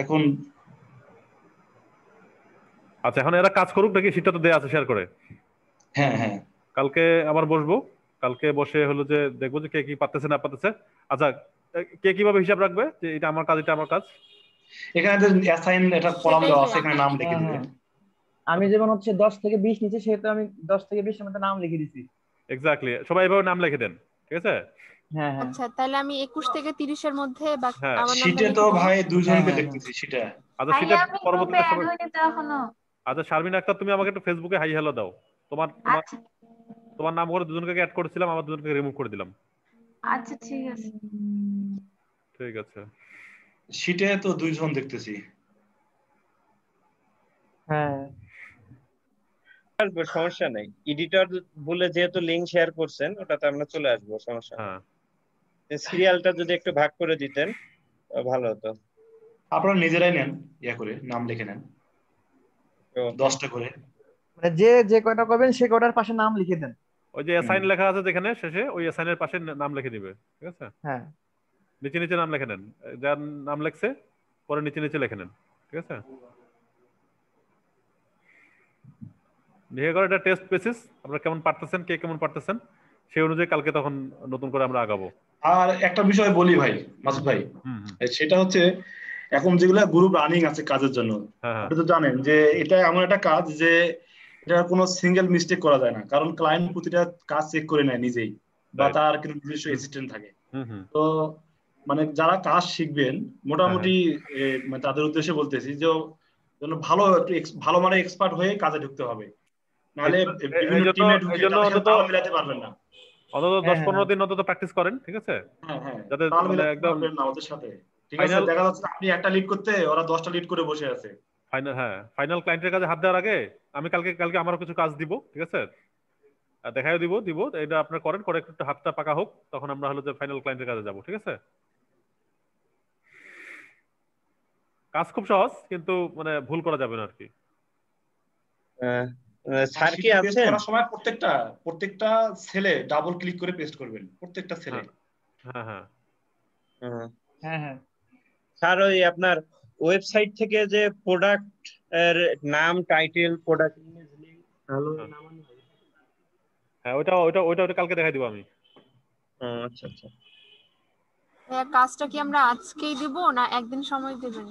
এখন।
আচ্ছা, এখন এরা কাজ করুক নাকি, সেটা তো দেয়া আছে শেয়ার করে।
হ্যাঁ হ্যাঁ
কালকে আবার বসবো, কালকে বসে হলো যে দেখবো যে কে কি পারতেছে না পারতেছে। আচ্ছা, কে কিভাবে হিসাব রাখবে যে এটা আমার কাজ, এটা আমার কাজ?
এখানে যে অ্যাসাইন এটা কলাম দেওয়া আছে, এখানে নাম লিখে
হ্যাঁ
দিবেন।
হ্যাঁ, আমি যেমন হচ্ছে 10 থেকে 20 নিচে, সেহেতু আমি 10 থেকে 20 এর মধ্যে নাম লিখে দিছি।
এক্স্যাক্টলি, সবাই এভাবে নাম লিখে দেন, ঠিক আছে?
হ্যাঁ হ্যাঁ
আচ্ছা, তাহলে আমি 21 থেকে 30 এর মধ্যে
হ্যাঁ।
আমার নামটা
শীটে
লিখে
তো
দিব।
ভাই দুজনকে
হ্যাঁ,
দেখতেছি সেটা।
আচ্ছা সেটা
ভাইয়া আমি গ্রুপে
পরবর্তীতে
অ্যাড
সবাই।
হইনি তো এখনো।
আচ্ছা শারমিন আক্তার, তুমি আমাকে একটু ফেসবুকে হাই হ্যালো দাও। তোমার তোমার
আচ্ছা
তোমার নাম করে দুজনকে অ্যাড করেছিলাম, আমার দুজনকে রিমুভ করে দিলাম।
আচ্ছা ঠিক আছে।
ঠিক আছে।
শীটে তো দুইজন দেখতেছি।
হ্যাঁ
আসবো, সমস্যা নাই। এডিটর বলে যেহেতু লিংক শেয়ার করছেন, ওটাতে আমরা চলে আসবো, সমস্যা নেই।
হ্যাঁ
সিরিয়ালটা যদি একটু ভাগ করে দিতেন ভালো হতো।
আপনারা নিজেরাই নেন, করে নাম লিখে নেন, 10টা করে।
মানে যে যে কয়টা করবেন সে কয়টার পাশে নাম লিখে দেন।
ওই যে অ্যাসাইন লেখা আছে যেখানে শেষে, ওই অ্যাসাইনের পাশে নাম লিখে দিবে, ঠিক আছে?
হ্যাঁ
নিচে নিচে নাম লিখে নেন, যার নাম লেখছে পরে নিচে নিচে লিখে নেন, ঠিক আছে? লিখে করে এটা টেস্ট বেসিস, আপনারা কেমন পারতেছেন, কে কেমন পারতেছেন সেই অনুযায়ী কালকে তখন নতুন করে আমরা আগাবো।
আর একটা বিষয় বলি ভাই, মাসুদ ভাই, সেটা হচ্ছে এখন যেগুলা গ্রুপ রানিং আছে কাজের জন্য,
হ্যাঁ হ্যাঁ
আপনি তো জানেন যে এটা এমন একটা কাজ যে এটা কোনো সিঙ্গেল মিস্টেক করা যায় না, কারণ ক্লায়েন্ট প্রতিটা কাজ চেক করে নেয় নিজেই, বা
Right.
তার কিন্তু নিজস্ব
হুম।
অ্যাসিস্ট্যান্ট থাকে।
হুম হুম
তো মানে যারা কাজ শিখবেন মোটামুটি
হ্যাঁ,
মানে তাদের উদ্দেশ্যে বলতেছি যে যেন ভালো একটু ভালো মানে এক্সপার্ট হয়ে কাজে ঢুকতে হবে, নাহলে বিভিন্ন টিমে
এই
ঢুকে
জন্য
তাদের সাথে
অন্তত
তাল মিলাতে পারবেন না।
অন্তত
হ্যাঁ
10-15 দিন অন্তত প্র্যাকটিস করেন, ঠিক আছে?
হ্যাঁ হ্যাঁ,
যাতে
তাল
মানে
মিলাতে
একদম
পারবেন না ওদের সাথে, ঠিক আছে?
ফাইনাল
দেখা যাচ্ছে আপনি একটা লিড করতে ওরা 10টা লিড করে বসে আছে।
ফাইনাল ক্লায়েন্টের কাছে হাত দেওয়ার আগে আমি কালকে আমারও কিছু কাজ দিব, ঠিক আছে? আর দেখাই দিব এটা আপনারা করেন, করে একটু হাতটা পাকা হোক, তখন আমরা হলো যে ফাইনাল ক্লায়েন্টের কাছে যাব, ঠিক আছে? কাজ খুব সহজ, কিন্তু মানে ভুল করা যাবে না আর কি।
স্যার কি
শীটে পেস্ট
আছেন?
করার সময় প্রত্যেকটা সেলে ডাবল ক্লিক করে পেস্ট করবেন, প্রত্যেকটা সেলে।
হ্যাঁ হ্যাঁ
হ্যাঁ হ্যাঁ
স্যার ওই আপনার ওয়েবসাইট থেকে যে প্রোডাক্ট এর নাম, টাইটেল, প্রোডাক্ট ইমেজ লিংক ভালো নামানো হয়।
হ্যাঁ ওইটা কালকে দেখাই দিব আমি।
আচ্ছা আচ্ছা।
কাজটা কি আমরা আজকেই দিব না একদিন সময় দেবেন?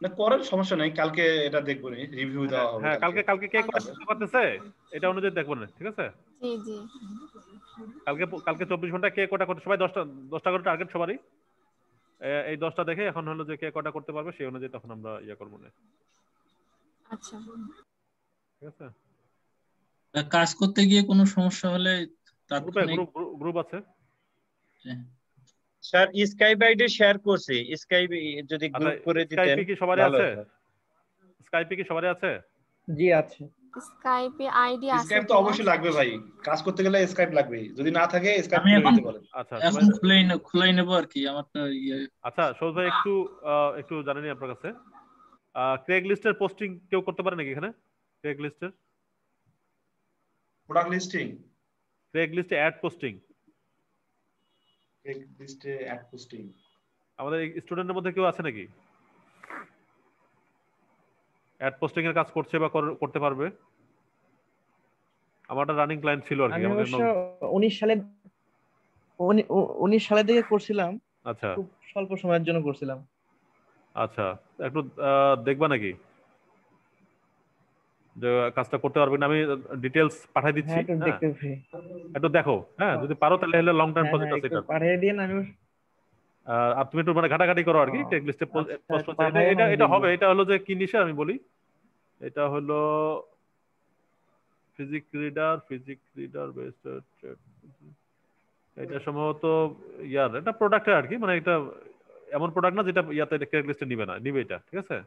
না করেন, সমস্যা নাই, কালকে এটা দেখবো, রিভিউ দেওয়া হবে।
হ্যাঁ কালকে কে করতেছে এটা অনুযায়ী দেখবো না, ঠিক আছে?
জি জি।
কালকে 24 ঘন্টা কে কটা করতে, সবাই 10টা করে টার্গেট সবারই। এই 10টা দেখে এখন হলো যে কে কটা করতে পারবে সেই অনুযায়ী তখন আমরা করবো না।
আচ্ছা
ঠিক আছে।
কাজ করতে গিয়ে কোনো সমস্যা হলে
গ্রুপ আছে
স্যার। স্কাইপ আইডি শেয়ার করছি, স্কাইপ যদি গ্রুপ করে দিতেন।
স্কাইপে কি সবারই আছে? স্কাইপে কি সবারই আছে?
জি আছে।
স্কাইপে আইডি আছে
স্কাইপ তো
কিনা
অবশ্যই লাগবে ভাই, কাজ করতে গেলে স্কাইপ লাগবে, যদি না থাকে স্কাইপ
আমি
খুলে
এখন
নিতে পারেন।
আচ্ছা
এখন খুলাই নেবো আর কি আমারটা ইয়ে।
আচ্ছা সৌদ ভাই একটু জানেনি আপনার কাছে ক্রেগ লিস্টের পোস্টিং কেউ করতে পারে নাকি এখানে? ক্রেগ লিস্টের
প্রোডাক্ট লিস্টিং,
ক্রেগ লিস্টে অ্যাড পোস্টিং,
ক্রেগ লিস্টে অ্যাড পোস্টিং
আমাদের স্টুডেন্টের মধ্যে কেউ আছে নাকি অ্যাড পোস্টিং এর কাজ করছে বা করতে পারবে? আমার একটা রানিং ক্লায়েন্ট ছিল আর কি
আমি
আমাদের
অবশ্য 19 সালের দিকে করছিলাম,
আচ্ছা
খুব স্বল্প সময়ের জন্য করছিলাম।
আচ্ছা একটু দেখবা নাকি যে কাজটা করতে পারবে না? আমি ডিটেইলস পাঠিয়ে দিচ্ছি,
হ্যাঁ একটু
হ্যাঁ
দেখতে পারি।
একটু দেখো, হ্যাঁ যদি পারো তাহলে লং টার্ম
হ্যাঁ
প্রজেক্ট
হ্যাঁ
আছে
একটু
এটা।
পাঠিয়ে দিন। আমি
আর তুমি একটু মানে ঘাটাঘাটি করো আর কি
ও,
টেক লিস্টে
আচ্ছা,
পোস্ট করতে। এটা
পাঠায়েন,
এটা
আমি
এটা
দেখবো।
হবে, এটা হলো যে কি নিশা আমি বলি, এটা হলো ফিজিক রিডার বেসড, এটা সম্ভবত এটা প্রোডাক্টের আর কি, মানে এটা এমন প্রোডাক্ট না যেটা ইয়াতে ক্রেগ লিস্টে নিবে এটা, ঠিক আছে?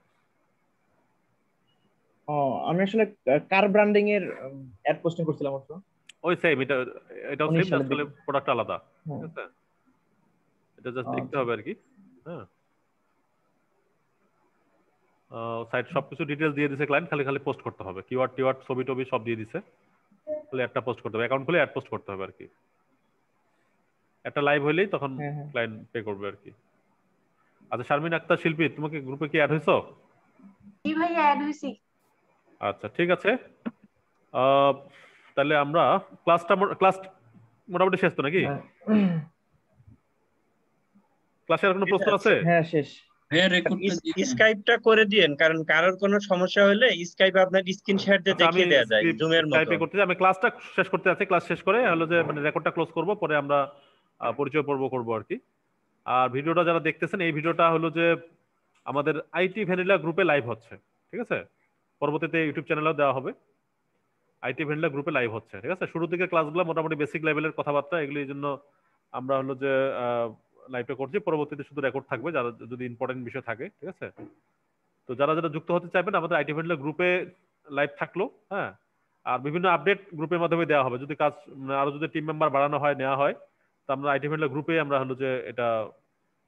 ও, আমি আসলে কার ব্র্যান্ডিং এর অ্যাড পোস্টিং করছিলাম অবশ্য
ওই সেম, এটাও
19
সেম,
সালের
আসলে
দিকে।
প্রোডাক্ট আলাদা, ঠিক
হ্যাঁ,
আছে? এটা জাস্ট দেখতে
আচ্ছা।
হবে আর কি, হ্যাঁ। সাইট সবকিছু ডিটেইলস দিয়ে দিছে ক্লায়েন্ট, খালি খালি পোস্ট করতে হবে, কিওয়ার্ড ছবি টবি সব দিয়ে দিছে, খালি একটা পোস্ট করতে হবে, অ্যাকাউন্ট খুলে অ্যাড পোস্ট করতে হবে আর কি। একটা লাইভ হইলেই তখন
হ্যাঁ হ্যাঁ
ক্লায়েন্ট পে করবে আর কি। আচ্ছা শারমিন আক্তার শিল্পী, তোমাকে গ্রুপে কি অ্যাড হইছো?
জি ভাইয়া অ্যাড হইছি।
আচ্ছা ঠিক আছে, তাহলে আমরা ক্লাস মোটামুটি শেষ তো নাকি?
হ্যাঁ।
ক্লাসে আর কোনো প্রশ্ন আছে?
হ্যাঁ শেষ।
ভাইয়া রেকর্ডটা দিয়ে
স্কাইপটা করে দিয়েন, কারণ কারোর কোনো সমস্যা হলে স্কাইপে আপনার স্ক্রিন শেয়ার দিয়ে
আচ্ছা, আমি
দেখিয়ে দেওয়া যায় জুমের মতো।
স্কাইপে করতে আমি ক্লাসটা শেষ করতে আছি, ক্লাস শেষ করে হলো যে মানে রেকর্ডটা ক্লোজ করব, পরে আমরা পরিচয় পর্ব করব আর কি। আর ভিডিওটা যারা দেখতেছেন, এই ভিডিওটা হলো যে আমাদের আইটি ভ্যানিলা গ্রুপে লাইভ হচ্ছে, ঠিক আছে? পরবর্তীতে ইউটিউব চ্যানেলেও দেওয়া হবে। আইটি ভ্যানিলা গ্রুপে লাইভ হচ্ছে, ঠিক আছে? শুরু থেকে ক্লাসগুলো মোটামুটি বেসিক লেভেলের কথাবার্তা, এগুলি এই জন্য আমরা হলো যে লাইভটা করছি। পরবর্তীতে শুধু রেকর্ড থাকবে যারা যদি ইম্পর্টেন্ট বিষয় থাকে, ঠিক আছে? তো যারা যারা যুক্ত হতে চাইবেন আমাদের আইটি ভ্যানিলা গ্রুপে লাইভ থাকলো, হ্যাঁ। আর বিভিন্ন আপডেট গ্রুপের মাধ্যমে দেওয়া হবে, যদি কাজ আরো যদি টিম মেম্বার বাড়ানো হয়, নেওয়া হয়, তো আমরা আইটি ভ্যানিলা গ্রুপে আমরা হলো যে এটা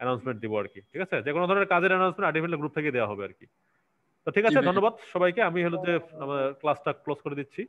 অ্যানাউন্সমেন্ট দিব আর কি, ঠিক আছে? যে কোনো ধরনের কাজের অ্যানাউন্সমেন্ট আইটি ভ্যানিলা গ্রুপ থেকে দেওয়া হবে আর কি। তো ঠিক আছে, ধন্যবাদ সবাইকে। আমি হলো যে আমার ক্লাসটা ক্লোজ করে দিচ্ছি।